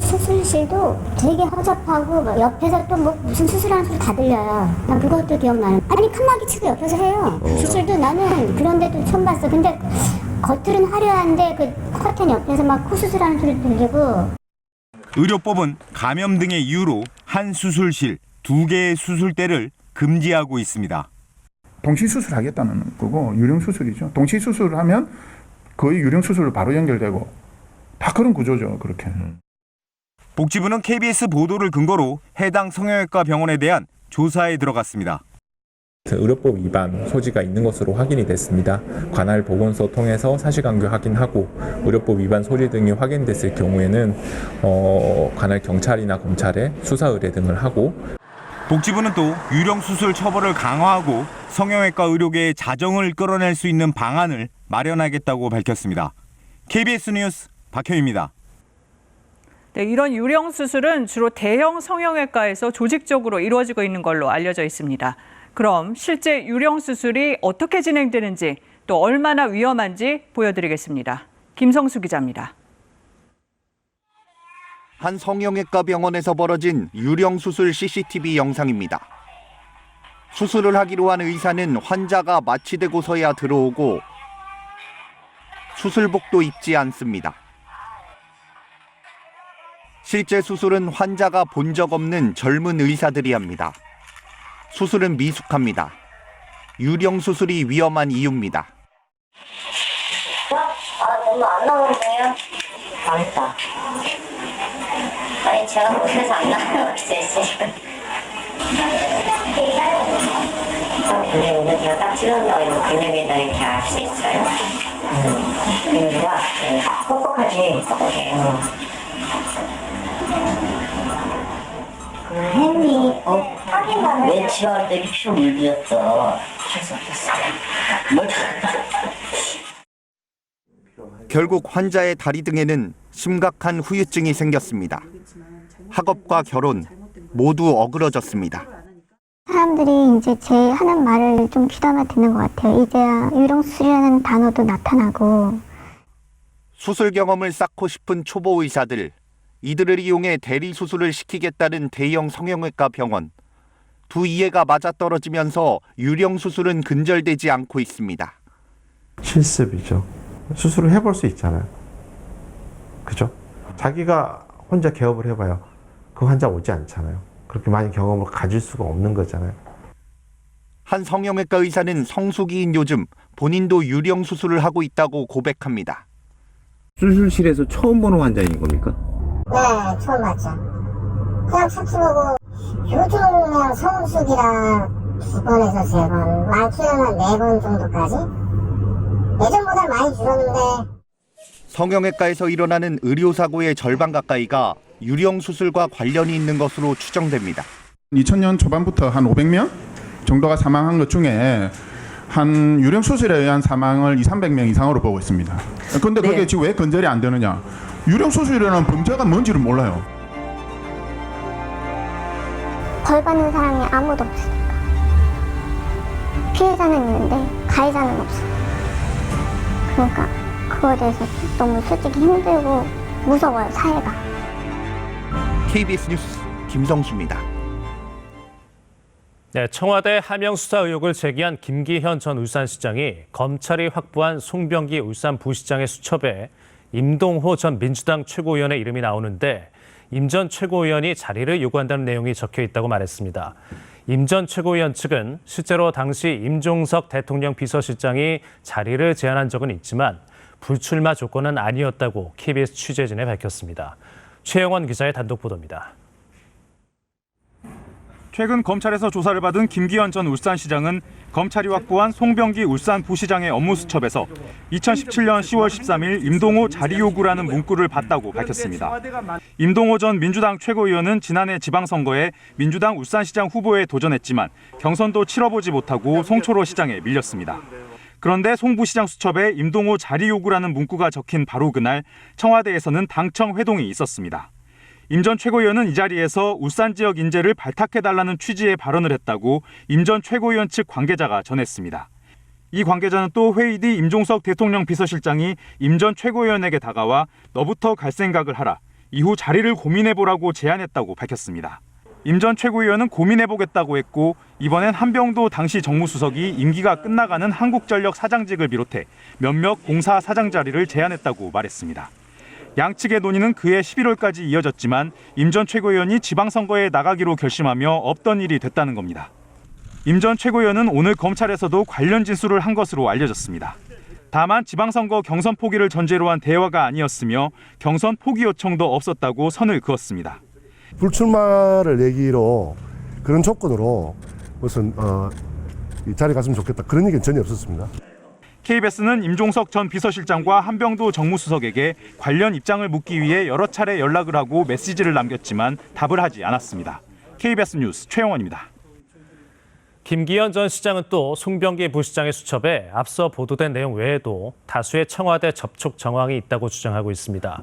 [SPEAKER 27] 수술실도 되게 허접하고 옆에서 또 뭐 무슨 수술하는 소리 다 들려요. 난 그것도 기억나요. 아니 칸막이 치고 옆에서 해요. 수술도 나는 그런 데도 처음 봤어. 근데 겉으로는 화려한데 그 커튼 옆에서 막 코 수술하는 소리 들리고.
[SPEAKER 8] 의료법은 감염 등의 이유로 한 수술실 두 개의 수술대를 금지하고 있습니다.
[SPEAKER 28] 동시 수술하겠다는 거고 유령 수술이죠. 동시 수술을 하면 거의 유령 수술로 바로 연결되고 다 그런 구조죠. 그렇게.
[SPEAKER 8] 복지부는 KBS 보도를 근거로 해당 성형외과 병원에 대한 조사에 들어갔습니다.
[SPEAKER 29] 의료법 위반 소지가 있는 것으로 확인이 됐습니다. 관할 보건소 통해서 사실관계 확인하고 의료법 위반 소지 등이 확인됐을 경우에는 관할 경찰이나 검찰에 수사 의뢰 등을 하고
[SPEAKER 8] 복지부는 또 유령 수술 처벌을 강화하고 성형외과 의료계의 자정을 끌어낼 수 있는 방안을 마련하겠다고 밝혔습니다. KBS 뉴스 박현입니다.
[SPEAKER 2] 네, 이런 유령 수술은 주로 대형 성형외과에서 조직적으로 이루어지고 있는 걸로 알려져 있습니다. 그럼 실제 유령 수술이 어떻게 진행되는지 또 얼마나 위험한지 보여드리겠습니다. 김성수 기자입니다.
[SPEAKER 30] 한 성형외과 병원에서 벌어진 유령 수술 CCTV 영상입니다. 수술을 하기로 한 의사는 환자가 마취되고서야 들어오고 수술복도 입지 않습니다. 실제 수술은 환자가 본 적 없는 젊은 의사들이 합니다. 수술은 미숙합니다. 유령 수술이 위험한 이유입니다.
[SPEAKER 27] 너무 안 나오는데요? 망했다. 아니 제가 못해서 안 나와요. 근데 오늘 제가 딱 찍은다고 이런 근육이다 이렇게 알 수 있어요? 근육이가 뻑뻑하지 뻑뻑해요. 햄이 외치할 때 피로 물들였어. 할수 없었어요.
[SPEAKER 30] 결국 환자의 다리 등에는 심각한 후유증이 생겼습니다. 학업과 결혼 모두 어그러졌습니다.
[SPEAKER 27] 사람들이 이제 제 하는 말을 좀 귀담아 듣는 것 같아요. 이제야 유령수술이라는 단어도 나타나고.
[SPEAKER 30] 수술 경험을 쌓고 싶은 초보 의사들, 이들을 이용해 대리 수술을 시키겠다는 대형 성형외과 병원. 두 이해가 맞아떨어지면서 유령 수술은 근절되지 않고 있습니다.
[SPEAKER 3] 실습이죠. 수술을 해볼 수 있잖아요. 그죠? 자기가 혼자 개업을 해봐요. 그 환자 오지 않잖아요. 그렇게 많이 경험을 가질 수가 없는 거잖아요.
[SPEAKER 30] 한 성형외과 의사는 성수기인 요즘 본인도 유령 수술을 하고 있다고 고백합니다.
[SPEAKER 12] 수술실에서 처음 보는 환자인 겁니까?
[SPEAKER 27] 네, 처음 봤죠. 그냥 찾지 보고 요즘 그냥 성수기라 2번에서 3번, 많게는 4번 정도까지. 예전보다 많이 줄었는데.
[SPEAKER 30] 성형외과에서 일어나는 의료사고의 절반 가까이가 유령 수술과 관련이 있는 것으로 추정됩니다.
[SPEAKER 28] 2000년 초반부터 한 500명 정도가 사망한 것 중에 한 유령 수술에 의한 사망을 200~300명 이상으로 보고 있습니다. 그런데 그게 지금 왜 근절이 안 되느냐? 유령 수술이라는 범죄가 뭔지를 몰라요.
[SPEAKER 27] 벌 받는 사람이 아무도 없으니까. 피해자는 있는데 가해자는 없어요. 그러니까 그거에 대해서 너무 솔직히 힘들고 무서워요, 사회가.
[SPEAKER 30] KBS 뉴스 김성수입니다.
[SPEAKER 22] 네, 청와대 하명 수사 의혹을 제기한 김기현 전 울산시장이 검찰이 확보한 송병기 울산부시장의 수첩에 임동호 전 민주당 최고위원의 이름이 나오는데 임 전 최고위원이 자리를 요구한다는 내용이 적혀 있다고 말했습니다. 임 전 최고위원 측은 실제로 당시 임종석 대통령 비서실장이 자리를 제안한 적은 있지만 불출마 조건은 아니었다고 KBS 취재진에 밝혔습니다. 최영원 기자의 단독 보도입니다.
[SPEAKER 14] 최근 검찰에서 조사를 받은 김기현 전 울산시장은 검찰이 확보한 송병기 울산부시장의 업무수첩에서 2017년 10월 13일 임동호 자리 요구라는 문구를 봤다고 밝혔습니다. 임동호 전 민주당 최고위원은 지난해 지방선거에 민주당 울산시장 후보에 도전했지만 경선도 치러보지 못하고 송초로 시장에 밀렸습니다. 그런데 송 부시장 수첩에 임동호 자리 요구라는 문구가 적힌 바로 그날 청와대에서는 당청 회동이 있었습니다. 임 전 최고위원은 이 자리에서 울산 지역 인재를 발탁해달라는 취지의 발언을 했다고 임 전 최고위원 측 관계자가 전했습니다. 이 관계자는 또 회의 뒤 임종석 대통령 비서실장이 임 전 최고위원에게 다가와 너부터 갈 생각을 하라. 이후 자리를 고민해보라고 제안했다고 밝혔습니다. 임 전 최고위원은 고민해보겠다고 했고 이번엔 한병도 당시 정무수석이 임기가 끝나가는 한국전력 사장직을 비롯해 몇몇 공사 사장 자리를 제안했다고 말했습니다. 양측의 논의는 그해 11월까지 이어졌지만 임 전 최고위원이 지방선거에 나가기로 결심하며 없던 일이 됐다는 겁니다. 임 전 최고위원은 오늘 검찰에서도 관련 진술을 한 것으로 알려졌습니다. 다만 지방선거 경선 포기를 전제로 한 대화가 아니었으며 경선 포기 요청도 없었다고 선을 그었습니다.
[SPEAKER 16] 불출마를 얘기로 그런 조건으로 무슨 자리 갔으면 좋겠다 그런 얘기는 전혀 없었습니다.
[SPEAKER 14] KBS는 임종석 전 비서실장과 한병도 정무수석에게 관련 입장을 묻기 위해 여러 차례 연락을 하고 메시지를 남겼지만 답을 하지 않았습니다. KBS 뉴스 최영원입니다.
[SPEAKER 22] 김기현 전 시장은 또 송병기 부시장의 수첩에 앞서 보도된 내용 외에도 다수의 청와대 접촉 정황이 있다고 주장하고 있습니다.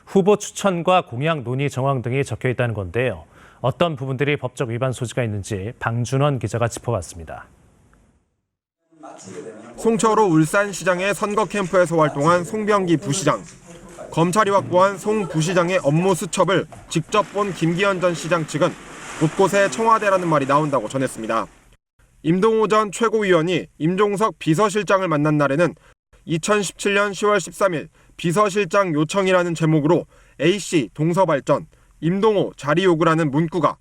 [SPEAKER 22] 후보 추천과 공약 논의 정황 등이 적혀 있다는 건데요. 어떤 부분들이 법적 위반 소지가 있는지 방준원 기자가 짚어봤습니다.
[SPEAKER 17] 송철호 울산시장의 선거 캠프에서 활동한 송병기 부시장. 검찰이 확보한 송 부시장의 업무 수첩을 직접 본 김기현 전 시장 측은 곳곳에 청와대라는 말이 나온다고 전했습니다. 임동호 전 최고위원이 임종석 비서실장을 만난 날에는 2017년 10월 13일 비서실장 요청이라는 제목으로 A씨 동서발전, 임동호 자리 요구라는 문구가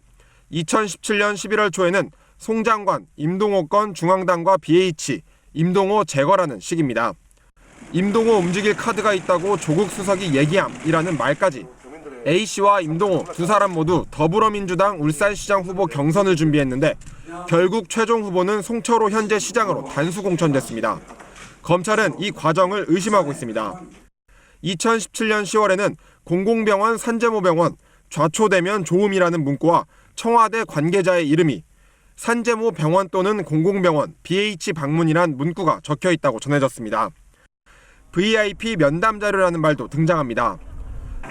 [SPEAKER 17] 2017년 11월 초에는 송 장관, 임동호 건 중앙당과 BH, 임동호 제거라는 식입니다. 임동호 움직일 카드가 있다고 조국 수석이 얘기함이라는 말까지 A씨와 임동호 두 사람 모두 더불어민주당 울산시장 후보 경선을 준비했는데 결국 최종 후보는 송철호 현재 시장으로 단수 공천됐습니다. 검찰은 이 과정을 의심하고 있습니다. 2017년 10월에는 공공병원 산재모병원 좌초되면 좋음이라는 문구와 청와대 관계자의 이름이 산재모 병원 또는 공공병원 BH 방문이란 문구가 적혀 있다고 전해졌습니다. VIP 면담 자료라는 말도 등장합니다.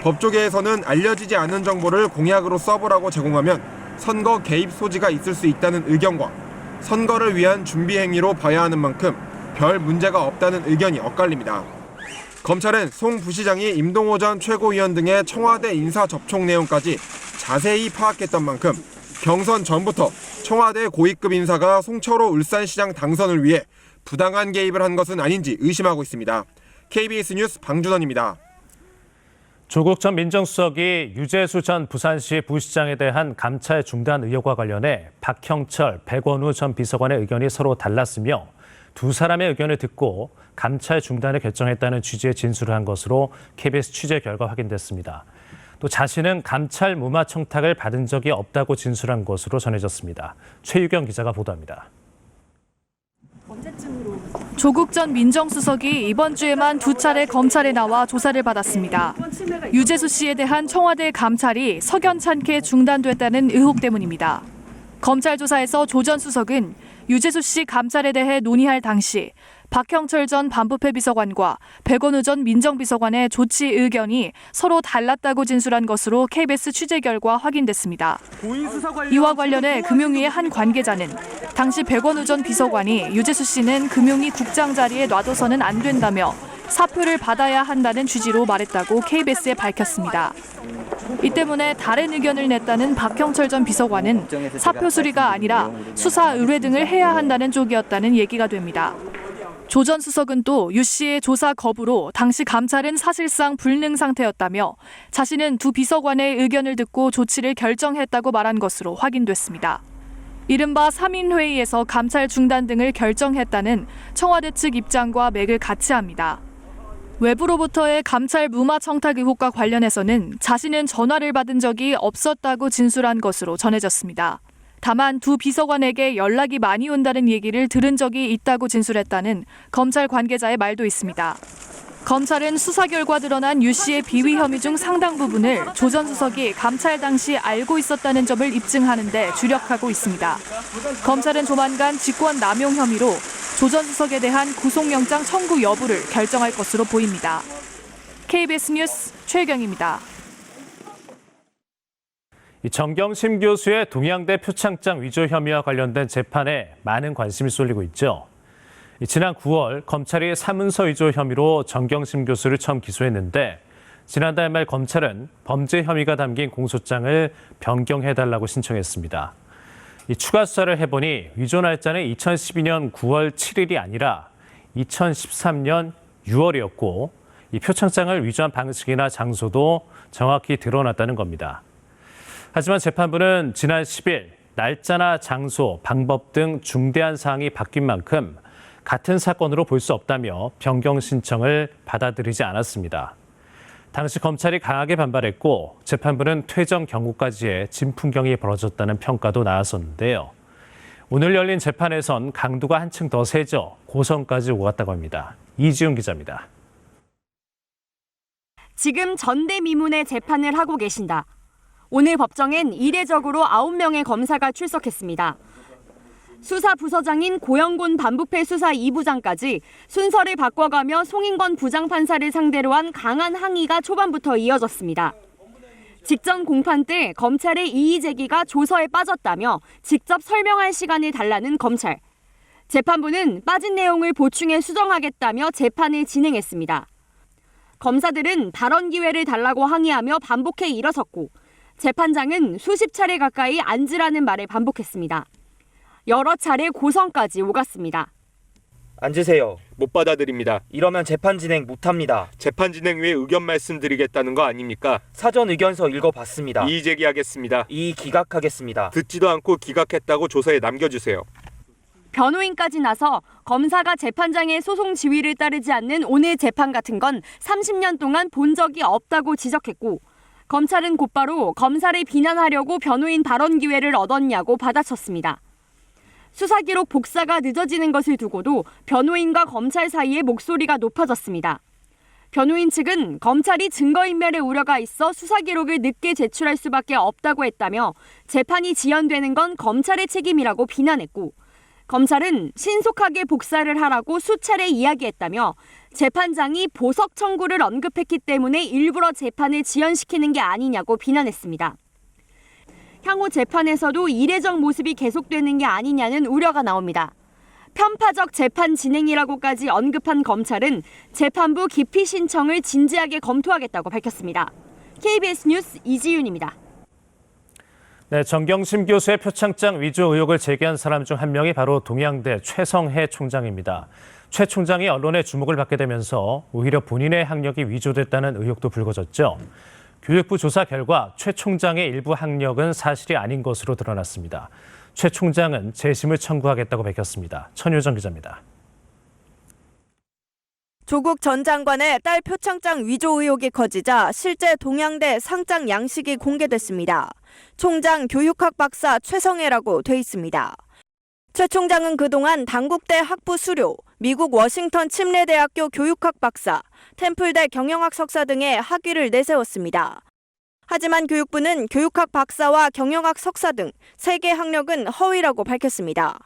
[SPEAKER 17] 법조계에서는 알려지지 않은 정보를 공약으로 써보라고 제공하면 선거 개입 소지가 있을 수 있다는 의견과 선거를 위한 준비 행위로 봐야 하는 만큼 별 문제가 없다는 의견이 엇갈립니다. 검찰은 송 부시장이 임동호 전 최고위원 등의 청와대 인사 접촉 내용까지 자세히 파악했던 만큼 경선 전부터 청와대 고위급 인사가 송철호 울산시장 당선을 위해 부당한 개입을 한 것은 아닌지 의심하고 있습니다. KBS 뉴스 방준원입니다.
[SPEAKER 22] 조국 전 민정수석이 유재수 전 부산시 부시장에 대한 감찰 중단 의혹과 관련해 박형철, 백원우 전 비서관의 의견이 서로 달랐으며 두 사람의 의견을 듣고 감찰 중단을 결정했다는 취지의 진술을 한 것으로 KBS 취재 결과 확인됐습니다. 또 자신은 감찰 무마 청탁을 받은 적이 없다고 진술한 것으로 전해졌습니다. 최유경 기자가 보도합니다.
[SPEAKER 1] 조국 전 민정수석이 이번 주에만 2차례 검찰에 나와 조사를 받았습니다. 유재수 씨에 대한 청와대 감찰이 석연찮게 중단됐다는 의혹 때문입니다. 검찰 조사에서 조 전 수석은 유재수 씨 감찰에 대해 논의할 당시 박형철 전 반부패 비서관과 백원우 전 민정비서관의 조치 의견이 서로 달랐다고 진술한 것으로 KBS 취재 결과 확인됐습니다. 이와 관련해 금융위의 한 관계자는 당시 백원우 전 비서관이 유재수 씨는 금융위 국장 자리에 놔둬서는 안 된다며 사표를 받아야 한다는 취지로 말했다고 KBS에 밝혔습니다. 이 때문에 다른 의견을 냈다는 박형철 전 비서관은 사표 수리가 아니라 수사 의뢰 등을 해야 한다는 쪽이었다는 얘기가 됩니다. 조 전 수석은 또 유 씨의 조사 거부로 당시 감찰은 사실상 불능 상태였다며 자신은 두 비서관의 의견을 듣고 조치를 결정했다고 말한 것으로 확인됐습니다. 이른바 3인 회의에서 감찰 중단 등을 결정했다는 청와대 측 입장과 맥을 같이 합니다. 외부로부터의 감찰 무마 청탁 의혹과 관련해서는 자신은 전화를 받은 적이 없었다고 진술한 것으로 전해졌습니다. 다만 두 비서관에게 연락이 많이 온다는 얘기를 들은 적이 있다고 진술했다는 검찰 관계자의 말도 있습니다. 검찰은 수사 결과 드러난 유 씨의 비위 혐의 중 상당 부분을 조 전 수석이 감찰 당시 알고 있었다는 점을 입증하는 데 주력하고 있습니다. 검찰은 조만간 직권 남용 혐의로 조 전 수석에 대한 구속영장 청구 여부를 결정할 것으로 보입니다. KBS 뉴스 최경입니다.
[SPEAKER 22] 정경심 교수의 동양대 표창장 위조 혐의와 관련된 재판에 많은 관심이 쏠리고 있죠. 지난 9월 검찰이 사문서 위조 혐의로 정경심 교수를 처음 기소했는데 지난달 말 검찰은 범죄 혐의가 담긴 공소장을 변경해달라고 신청했습니다. 추가 수사를 해보니 위조 날짜는 2012년 9월 7일이 아니라 2013년 6월이었고 이 표창장을 위조한 방식이나 장소도 정확히 드러났다는 겁니다. 하지만 재판부는 지난 10일 날짜나 장소, 방법 등 중대한 사항이 바뀐 만큼 같은 사건으로 볼 수 없다며 변경 신청을 받아들이지 않았습니다. 당시 검찰이 강하게 반발했고 재판부는 퇴정 경고까지의 진풍경이 벌어졌다는 평가도 나왔었는데요. 오늘 열린 재판에선 강도가 한층 더 세져 고성까지 오갔다고 합니다. 이지훈 기자입니다.
[SPEAKER 4] 지금 전대미문의 재판을 하고 계신다. 오늘 법정엔 이례적으로 9명의 검사가 출석했습니다. 수사부서장인 고영곤 반부패 수사 2부장까지 순서를 바꿔가며 송인권 부장판사를 상대로 한 강한 항의가 초반부터 이어졌습니다. 직전 공판 때 검찰의 이의 제기가 조서에 빠졌다며 직접 설명할 시간을 달라는 검찰. 재판부는 빠진 내용을 보충해 수정하겠다며 재판을 진행했습니다. 검사들은 발언 기회를 달라고 항의하며 반복해 일어섰고 재판장은 수십 차례 가까이 앉으라는 말을 반복했습니다. 여러 차례 고성까지 오갔습니다.
[SPEAKER 6] 앉으세요.
[SPEAKER 7] 못 받아들입니다.
[SPEAKER 6] 이러면 재판 진행 못합니다.
[SPEAKER 7] 재판 진행 후에 의견 말씀드리겠다는 거 아닙니까?
[SPEAKER 6] 사전 의견서 읽어봤습니다.
[SPEAKER 7] 이의 제기하겠습니다.
[SPEAKER 6] 이의 기각하겠습니다.
[SPEAKER 7] 듣지도 않고 기각했다고 조서에 남겨주세요.
[SPEAKER 4] 변호인까지 나서 검사가 재판장의 소송 지휘를 따르지 않는 오늘 재판 같은 건 30년 동안 본 적이 없다고 지적했고, 검찰은 곧바로 검사를 비난하려고 변호인 발언 기회를 얻었냐고 받아쳤습니다. 수사 기록 복사가 늦어지는 것을 두고도 변호인과 검찰 사이에 목소리가 높아졌습니다. 변호인 측은 검찰이 증거인멸의 우려가 있어 수사 기록을 늦게 제출할 수밖에 없다고 했다며 재판이 지연되는 건 검찰의 책임이라고 비난했고, 검찰은 신속하게 복사를 하라고 수차례 이야기했다며 재판장이 보석 청구를 언급했기 때문에 일부러 재판을 지연시키는 게 아니냐고 비난했습니다. 향후 재판에서도 이례적 모습이 계속되는 게 아니냐는 우려가 나옵니다. 편파적 재판 진행이라고까지 언급한 검찰은 재판부 기피 신청을 진지하게 검토하겠다고 밝혔습니다. KBS 뉴스 이지윤입니다.
[SPEAKER 22] 네, 정경심 교수의 표창장 위조 의혹을 제기한 사람 중 한 명이 바로 동양대 최성해 총장입니다. 최 총장이 언론의 주목을 받게 되면서 오히려 본인의 학력이 위조됐다는 의혹도 불거졌죠. 교육부 조사 결과 최 총장의 일부 학력은 사실이 아닌 것으로 드러났습니다. 최 총장은 재심을 청구하겠다고 밝혔습니다. 천유정 기자입니다.
[SPEAKER 11] 조국 전 장관의 딸 표창장 위조 의혹이 커지자 실제 동양대 상장 양식이 공개됐습니다. 총장 교육학 박사 최성해라고 돼 있습니다. 최 총장은 그동안 단국대 학부 수료, 미국 워싱턴 침례대학교 교육학 박사, 템플대 경영학 석사 등의 학위를 내세웠습니다. 하지만 교육부는 교육학 박사와 경영학 석사 등 3개 학력은 허위라고 밝혔습니다.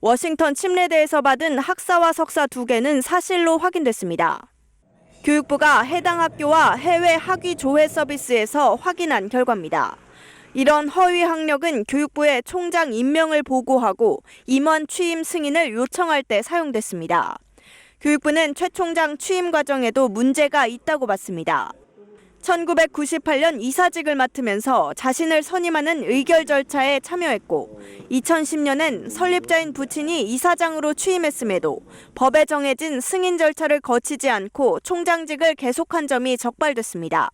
[SPEAKER 11] 워싱턴 침례대에서 받은 학사와 석사 2개는 사실로 확인됐습니다. 교육부가 해당 학교와 해외 학위 조회 서비스에서 확인한 결과입니다. 이런 허위 학력은 교육부에 총장 임명을 보고하고 임원 취임 승인을 요청할 때 사용됐습니다. 교육부는 최 총장 취임 과정에도 문제가 있다고 봤습니다. 1998년 이사직을 맡으면서 자신을 선임하는 의결 절차에 참여했고 2010년엔 설립자인 부친이 이사장으로 취임했음에도 법에 정해진 승인 절차를 거치지 않고 총장직을 계속한 점이 적발됐습니다.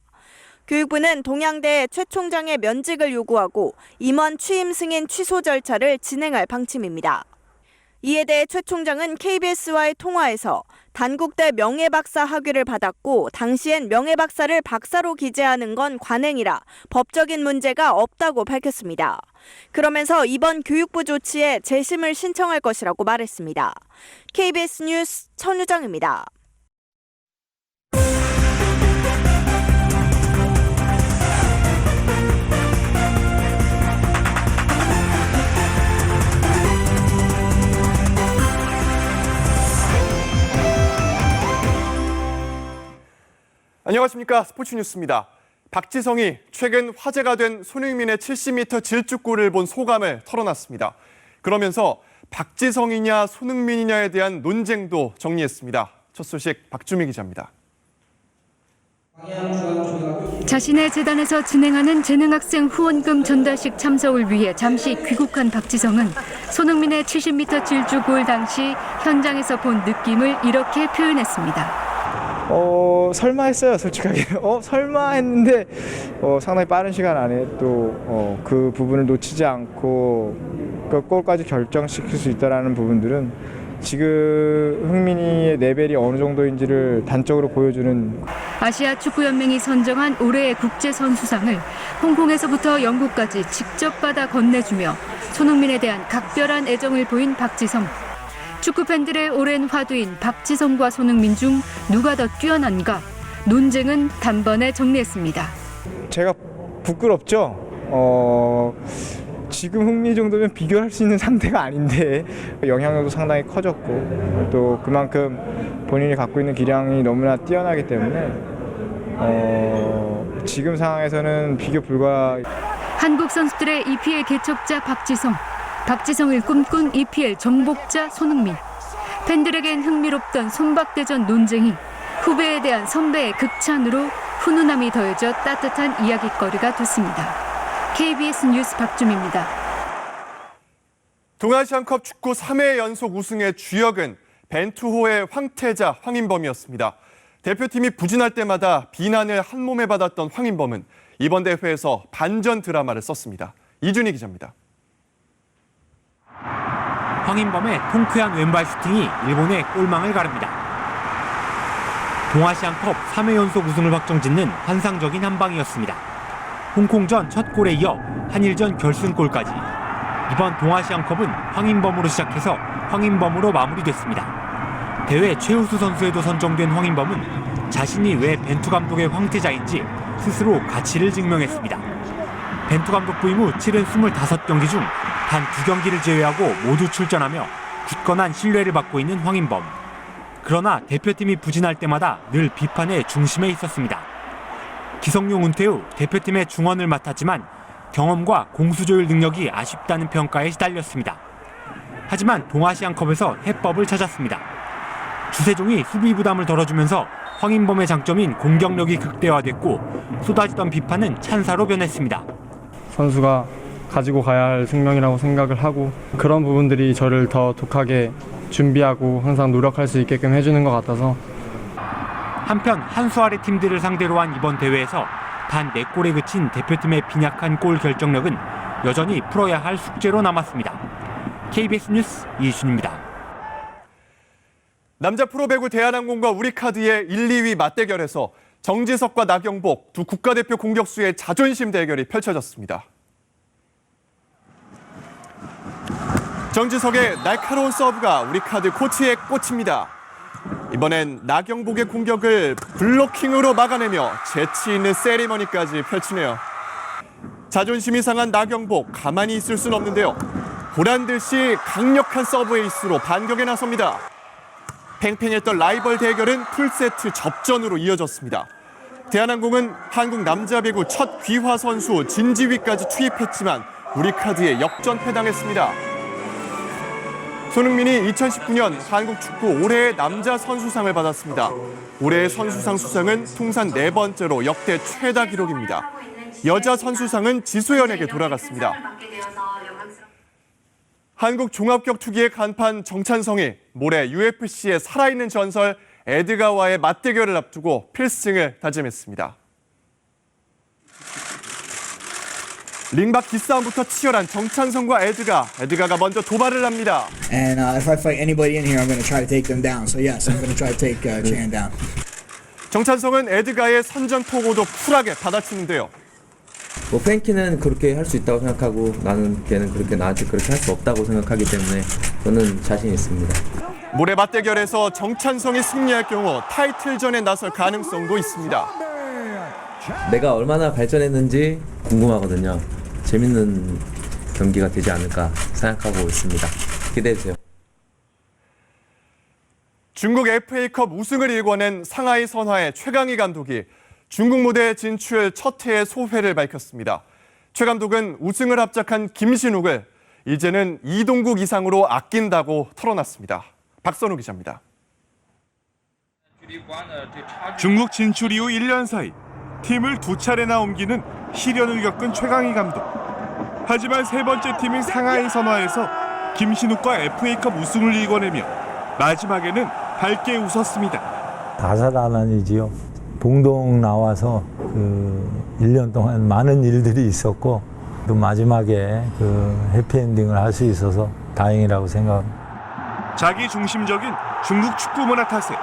[SPEAKER 11] 교육부는 동양대 최 총장의 면직을 요구하고 임원 취임 승인 취소 절차를 진행할 방침입니다. 이에 대해 최 총장은 KBS와의 통화에서 단국대 명예박사 학위를 받았고 당시엔 명예박사를 박사로 기재하는 건 관행이라 법적인 문제가 없다고 밝혔습니다. 그러면서 이번 교육부 조치에 재심을 신청할 것이라고 말했습니다. KBS 뉴스 천유정입니다.
[SPEAKER 18] 안녕하십니까. 스포츠뉴스입니다. 박지성이 최근 화제가 된 손흥민의 70m 질주골을 본 소감을 털어놨습니다. 그러면서 박지성이냐 손흥민이냐에 대한 논쟁도 정리했습니다. 첫 소식 박주미 기자입니다.
[SPEAKER 19] 자신의 재단에서 진행하는 재능학생 후원금 전달식 참석을 위해 잠시 귀국한 박지성은 손흥민의 70m 질주골 당시 현장에서 본 느낌을 이렇게 표현했습니다.
[SPEAKER 20] 설마 했어요, 솔직하게. 설마 했는데 상당히 빠른 시간 안에 또 그 부분을 놓치지 않고 그 골까지 결정시킬 수 있다는 부분들은 지금 흥민이의 레벨이 어느 정도인지를 단적으로 보여주는.
[SPEAKER 19] 아시아 축구연맹이 선정한 올해의 국제선수상을 홍콩에서부터 영국까지 직접 받아 건네주며 손흥민에 대한 각별한 애정을 보인 박지성. 축구팬들의 오랜 화두인 박지성과 손흥민 중 누가 더 뛰어난가? 논쟁은 단번에 정리했습니다.
[SPEAKER 20] 제가 부끄럽죠. 지금 흥미 정도면 비교할 수 있는 상대가 아닌데 영향력도 상당히 커졌고 또 그만큼 본인이 갖고 있는 기량이 너무나 뛰어나기 때문에 지금 상황에서는 비교 불가.
[SPEAKER 19] 한국 선수들의 EPL 개척자 박지성. 박지성을 꿈꾼 EPL 정복자 손흥민. 팬들에겐 흥미롭던 손박대전 논쟁이 후배에 대한 선배의 극찬으로 훈훈함이 더해져 따뜻한 이야깃거리가 됐습니다. KBS 뉴스 박주미입니다.
[SPEAKER 18] 동아시안컵 축구 3회 연속 우승의 주역은 벤투호의 황태자 황인범이었습니다. 대표팀이 부진할 때마다 비난을 한 몸에 받았던 황인범은 이번 대회에서 반전 드라마를 썼습니다. 이준희 기자입니다.
[SPEAKER 5] 황인범의 통쾌한 왼발 슈팅이 일본의 골망을 가릅니다. 동아시안컵 3회 연속 우승을 확정짓는 환상적인 한 방이었습니다. 홍콩전 첫 골에 이어 한일전 결승골까지. 이번 동아시안컵은 황인범으로 시작해서 황인범으로 마무리됐습니다. 대회 최우수 선수에도 선정된 황인범은 자신이 왜 벤투 감독의 황태자인지 스스로 가치를 증명했습니다. 벤투 감독 부임 후 치른 25경기 중 단 2경기를 제외하고 모두 출전하며 굳건한 신뢰를 받고 있는 황인범. 그러나 대표팀이 부진할 때마다 늘 비판의 중심에 있었습니다. 기성용 은퇴 후 대표팀의 중원을 맡았지만 경험과 공수조율 능력이 아쉽다는 평가에 시달렸습니다. 하지만 동아시안컵에서 해법을 찾았습니다. 주세종이 수비 부담을 덜어주면서 황인범의 장점인 공격력이 극대화됐고 쏟아지던 비판은 찬사로 변했습니다.
[SPEAKER 20] 선수가 가지고 가야 할 숙명이라고 생각을 하고 그런 부분들이 저를 더 독하게 준비하고 항상 노력할 수 있게끔 해주는 것 같아서.
[SPEAKER 5] 한편 한수 아래 팀들을 상대로 한 이번 대회에서 단 4골에 그친 대표팀의 빈약한 골 결정력은 여전히 풀어야 할 숙제로 남았습니다. KBS 뉴스 이준입니다.
[SPEAKER 18] 남자 프로배구 대한항공과 우리카드의 1, 2위 맞대결에서 정지석과 나경복 두 국가대표 공격수의 자존심 대결이 펼쳐졌습니다. 정지석의 날카로운 서브가 우리카드 코치에 꽂힙니다. 이번엔 나경복의 공격을 블로킹으로 막아내며 재치 있는 세리머니까지 펼치네요. 자존심이 상한 나경복 가만히 있을 순 없는데요. 보란듯이 강력한 서브 에이스로 반격에 나섭니다. 팽팽했던 라이벌 대결은 풀세트 접전으로 이어졌습니다. 대한항공은 한국 남자 배구 첫 귀화 선수 진지휘까지 투입했지만 우리카드에 역전패당했습니다. 손흥민이 2019년 한국 축구 올해의 남자 선수상을 받았습니다. 올해의 선수상 수상은 통산 4번째로 역대 최다 기록입니다. 여자 선수상은 지소연에게 돌아갔습니다. 한국 종합격투기의 간판 정찬성이 모레 UFC의 살아있는 전설 에드가와의 맞대결을 앞두고 필승을 다짐했습니다. 링밖 기싸움부터 치열한 정찬성과 에드가가 먼저 도발을 합니다.
[SPEAKER 9] And if I fight anybody in here, I'm going to try to take them down. So yes, I'm going to try to take Chan down.
[SPEAKER 18] 정찬성은 에드가의 선전포고도 쿨하게 받아치는데요.
[SPEAKER 10] 뭐 프랭키는 그렇게 할 수 있다고 생각하고 나는 걔는 그렇게 나한테 그렇게 할 수 없다고 생각하기 때문에 저는 자신 있습니다.
[SPEAKER 18] 모레 맞대결에서 정찬성이 승리할 경우 타이틀전에 나설 가능성도 있습니다.
[SPEAKER 10] 내가 얼마나 발전했는지 궁금하거든요. 재밌는 경기가 되지 않을까 생각하고 있습니다. 기대해주세요.
[SPEAKER 18] 중국 FA컵 우승을 일궈낸 상하이 선화의 최강희 감독이 중국 무대 진출 첫 해의 소회를 밝혔습니다. 최 감독은 우승을 합작한 김신욱을 이제는 이동국 이상으로 아낀다고 털어놨습니다. 박선우 기자입니다.
[SPEAKER 13] 중국 진출 이후 1년 사이 팀을 2차례나 옮기는 시련을 겪은 최강희 감독. 하지만 세 번째 팀인 상하이 선화에서 김신욱과 FA컵 우승을 이뤄내며 마지막에는 밝게 웃었습니다.
[SPEAKER 15] 다사다난이지요. 봉동 나와서 1년 동안 많은 일들이 있었고 또 마지막에 해피엔딩을 할 수 있어서 다행이라고 생각합니다.
[SPEAKER 13] 자기 중심적인 중국 축구 문화 탓에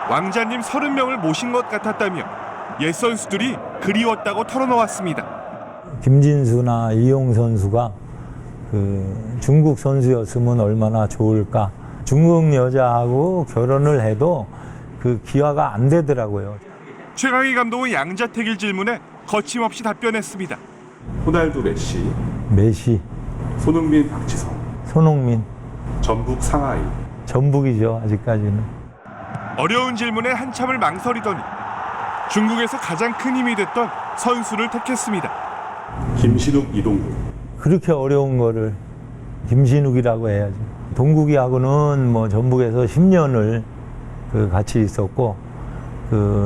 [SPEAKER 13] 왕자님 30명을 모신 것 같았다며 옛 선수들이 그리웠다고 털어놓았습니다.
[SPEAKER 15] 김진수나 이용 선수가 중국 선수였으면 얼마나 좋을까. 중국 여자하고 결혼을 해도 그 기화가 안 되더라고요.
[SPEAKER 13] 최강희 감독은 양자택일 질문에 거침없이 답변했습니다.
[SPEAKER 21] 호날두 메시, 손흥민 박지성,
[SPEAKER 15] 손흥민,
[SPEAKER 21] 전북 상하이.
[SPEAKER 15] 전북이죠 아직까지는.
[SPEAKER 13] 어려운 질문에 한참을 망설이더니 중국에서 가장 큰 힘이 됐던 선수를 택했습니다.
[SPEAKER 21] 김신욱, 이동국.
[SPEAKER 15] 그렇게 어려운 거를 김신욱이라고 해야지. 동국이하고는 뭐 전북에서 10년을 같이 있었고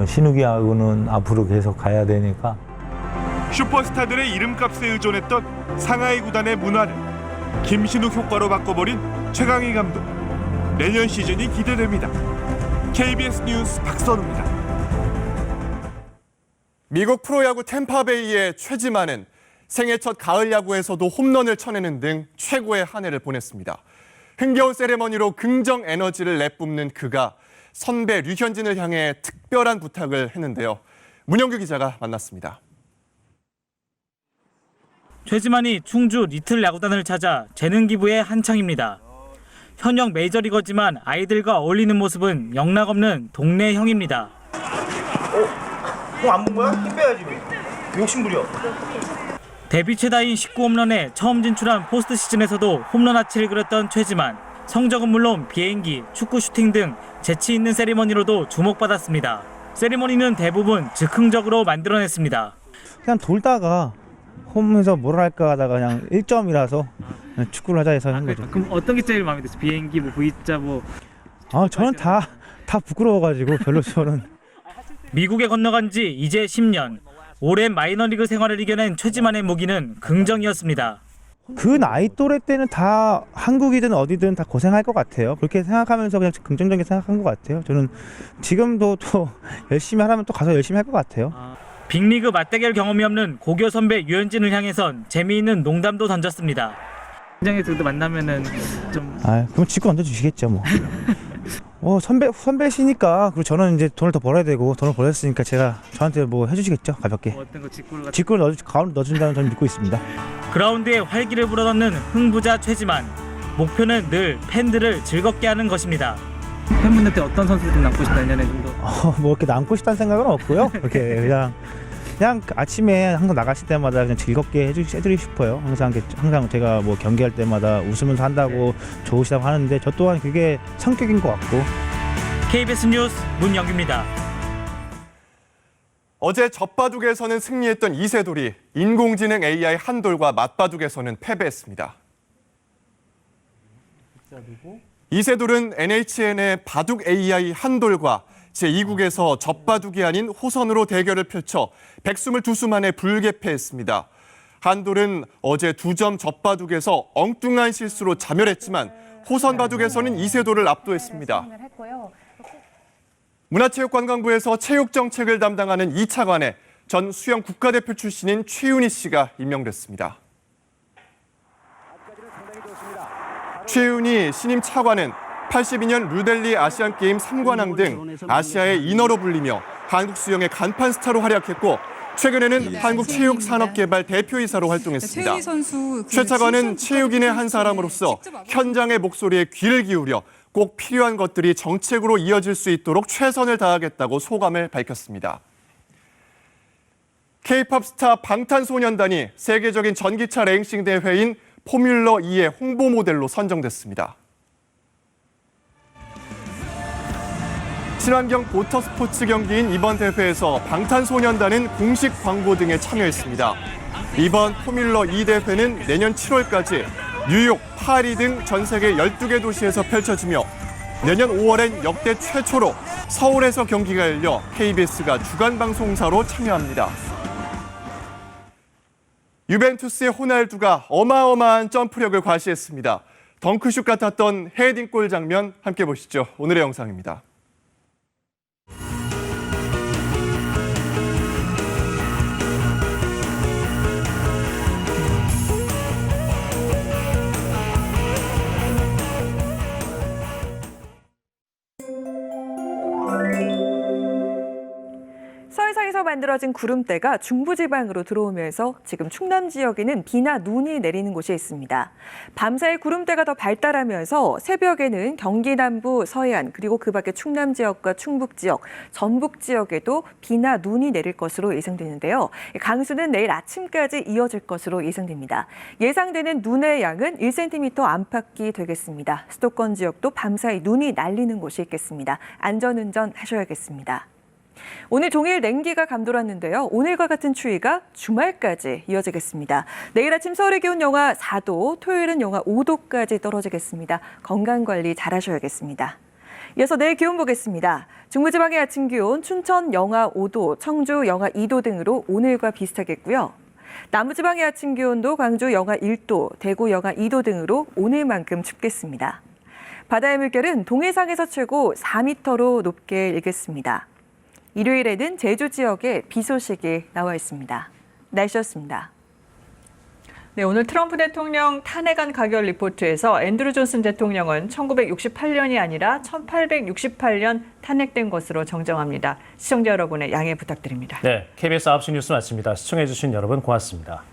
[SPEAKER 15] 신욱이하고는 앞으로 계속 가야 되니까.
[SPEAKER 13] 슈퍼스타들의 이름값에 의존했던 상하이 구단의 문화를 김신욱 효과로 바꿔버린 최강희 감독. 내년 시즌이 기대됩니다. KBS 뉴스 박선우입니다.
[SPEAKER 18] 미국 프로야구 템파베이의 최지만은 생애 첫 가을 야구에서도 홈런을 쳐내는 등 최고의 한 해를 보냈습니다. 흥겨운 세레머니로 긍정 에너지를 내뿜는 그가 선배 류현진을 향해 특별한 부탁을 했는데요. 문영규 기자가 만났습니다.
[SPEAKER 2] 최지만이 충주 리틀 야구단을 찾아 재능 기부에 한창입니다. 현역 메이저리거지만 아이들과 어울리는 모습은 영락없는 동네 형입니다.
[SPEAKER 3] 안 본 거야? 힘 빼야지. 욕심부려.
[SPEAKER 2] 데뷔 최다인 19홈런에 처음 진출한 포스트 시즌에서도 홈런 아치를 그렸던 최지만. 성적은 물론 비행기, 축구 슈팅 등 재치 있는 세리머니로도 주목받았습니다. 세리머니는 대부분 즉흥적으로 만들어냈습니다.
[SPEAKER 20] 그냥 돌다가 홈에서 뭐랄까 하다가 그냥 1점이라서 축구를 하자 해서 한 거죠.
[SPEAKER 2] 그럼 어떤 게 제일 마음에 드세요? 비행기, V자
[SPEAKER 20] 저는 다 부끄러워가지고 별로 저는.
[SPEAKER 2] 미국에 건너간 지 이제 10년. 오랜 마이너리그 생활을 이겨낸 최지만의 무기는 긍정이었습니다.
[SPEAKER 20] 그 나이 또래 때는 다 한국이든 어디든 다 고생할 것 같아요. 그렇게 생각하면서 그냥 긍정적인 생각한 것 같아요. 저는 지금도 또 열심히 하라면 또 가서 열심히 할 것 같아요.
[SPEAKER 2] 빅리그 맞대결 경험이 없는 고교 선배 유현진을 향해선 재미있는 농담도 던졌습니다. 현장에서도 만나면은 좀.
[SPEAKER 20] 그럼 직구 얹어주시겠죠 뭐. 선배시니까. 그리고 저는 이제 돈을 더 벌어야 되고 돈을 벌었으니까 저한테 뭐 해주시겠죠, 가볍게.
[SPEAKER 2] 어떤 거
[SPEAKER 20] 직구를 넣어준다는 저는 믿고 있습니다.
[SPEAKER 2] 그라운드에 활기를 불어넣는 흥부자 최지만. 목표는 늘 팬들을 즐겁게 하는 것입니다. 팬분들한테 어떤 선수를 좀 남고 싶다, 내년에 좀 더.
[SPEAKER 20] 뭐 이렇게 남고 싶다는 생각은 없고요. 이렇게 그냥 아침에 항상 나가실 때마다 그냥 즐겁게 해드리고 싶어요. 항상 제가 뭐 경기할 때마다 웃으면서 한다고 좋으시다고 하는데 저 또한 그게 성격인 것 같고.
[SPEAKER 2] KBS 뉴스 문영규입니다.
[SPEAKER 18] 어제 젖바둑에서는 승리했던 이세돌이 인공지능 AI 한돌과 맞바둑에서는 패배했습니다. 이세돌은 NHN의 바둑 AI 한돌과 제2국에서 젖바둑이 아닌 호선으로 대결을 펼쳐 122수 만에 불개패했습니다. 한돌은 어제 2점 젖바둑에서 엉뚱한 실수로 자멸했지만 호선 바둑에서는 이세돌을 압도했습니다. 문화체육관광부에서 체육정책을 담당하는 2차관에 전 수영 국가대표 출신인 최윤희 씨가 임명됐습니다. 최윤희 신임 차관은 82년 루델리 아시안게임 3관왕 등 아시아의 인어로 불리며 한국 수영의 간판 스타로 활약했고 최근에는 한국체육산업개발 대표이사로 활동했습니다. 최 차관은 체육인의 한 사람으로서 현장의 목소리에 귀를 기울여 꼭 필요한 것들이 정책으로 이어질 수 있도록 최선을 다하겠다고 소감을 밝혔습니다. K-팝 스타 방탄소년단이 세계적인 전기차 레이싱 대회인 포뮬러 2의 홍보 모델로 선정됐습니다. 친환경 모터스포츠 경기인 이번 대회에서 방탄소년단은 공식 광고 등에 참여했습니다. 이번 포뮬러 2 대회는 내년 7월까지 뉴욕, 파리 등 전 세계 12개 도시에서 펼쳐지며 내년 5월엔 역대 최초로 서울에서 경기가 열려 KBS가 주간 방송사로 참여합니다. 유벤투스의 호날두가 어마어마한 점프력을 과시했습니다. 덩크슛 같았던 헤딩골 장면 함께 보시죠. 오늘의 영상입니다.
[SPEAKER 8] 서해상에서 만들어진 구름대가 중부지방으로 들어오면서 지금 충남 지역에는 비나 눈이 내리는 곳이 있습니다. 밤사이 구름대가 더 발달하면서 새벽에는 경기 남부, 서해안 그리고 그 밖에 충남 지역과 충북 지역, 전북 지역에도 비나 눈이 내릴 것으로 예상되는데요. 강수는 내일 아침까지 이어질 것으로 예상됩니다. 예상되는 눈의 양은 1cm 안팎이 되겠습니다. 수도권 지역도 밤사이 눈이 날리는 곳이 있겠습니다. 안전운전 하셔야겠습니다. 오늘 종일 냉기가 감돌았는데요. 오늘과 같은 추위가 주말까지 이어지겠습니다. 내일 아침 서울의 기온 영하 4도, 토요일은 영하 5도까지 떨어지겠습니다. 건강관리 잘 하셔야겠습니다. 이어서 내일 기온 보겠습니다. 중부지방의 아침 기온 춘천 영하 5도, 청주 영하 2도 등으로 오늘과 비슷하겠고요. 남부지방의 아침 기온도 광주 영하 1도, 대구 영하 2도 등으로 오늘만큼 춥겠습니다. 바다의 물결은 동해상에서 최고 4m로 높게 일겠습니다. 일요일에는 제주 지역에 비 소식이 나와 있습니다. 날씨였습니다.
[SPEAKER 12] 네, 오늘 트럼프 대통령 탄핵안 가결 리포트에서 앤드루 존슨 대통령은 1968년이 아니라 1868년 탄핵된 것으로 정정합니다. 시청자 여러분의 양해 부탁드립니다.
[SPEAKER 22] 네, KBS 9시 뉴스 마칩니다. 시청해주신 여러분 고맙습니다.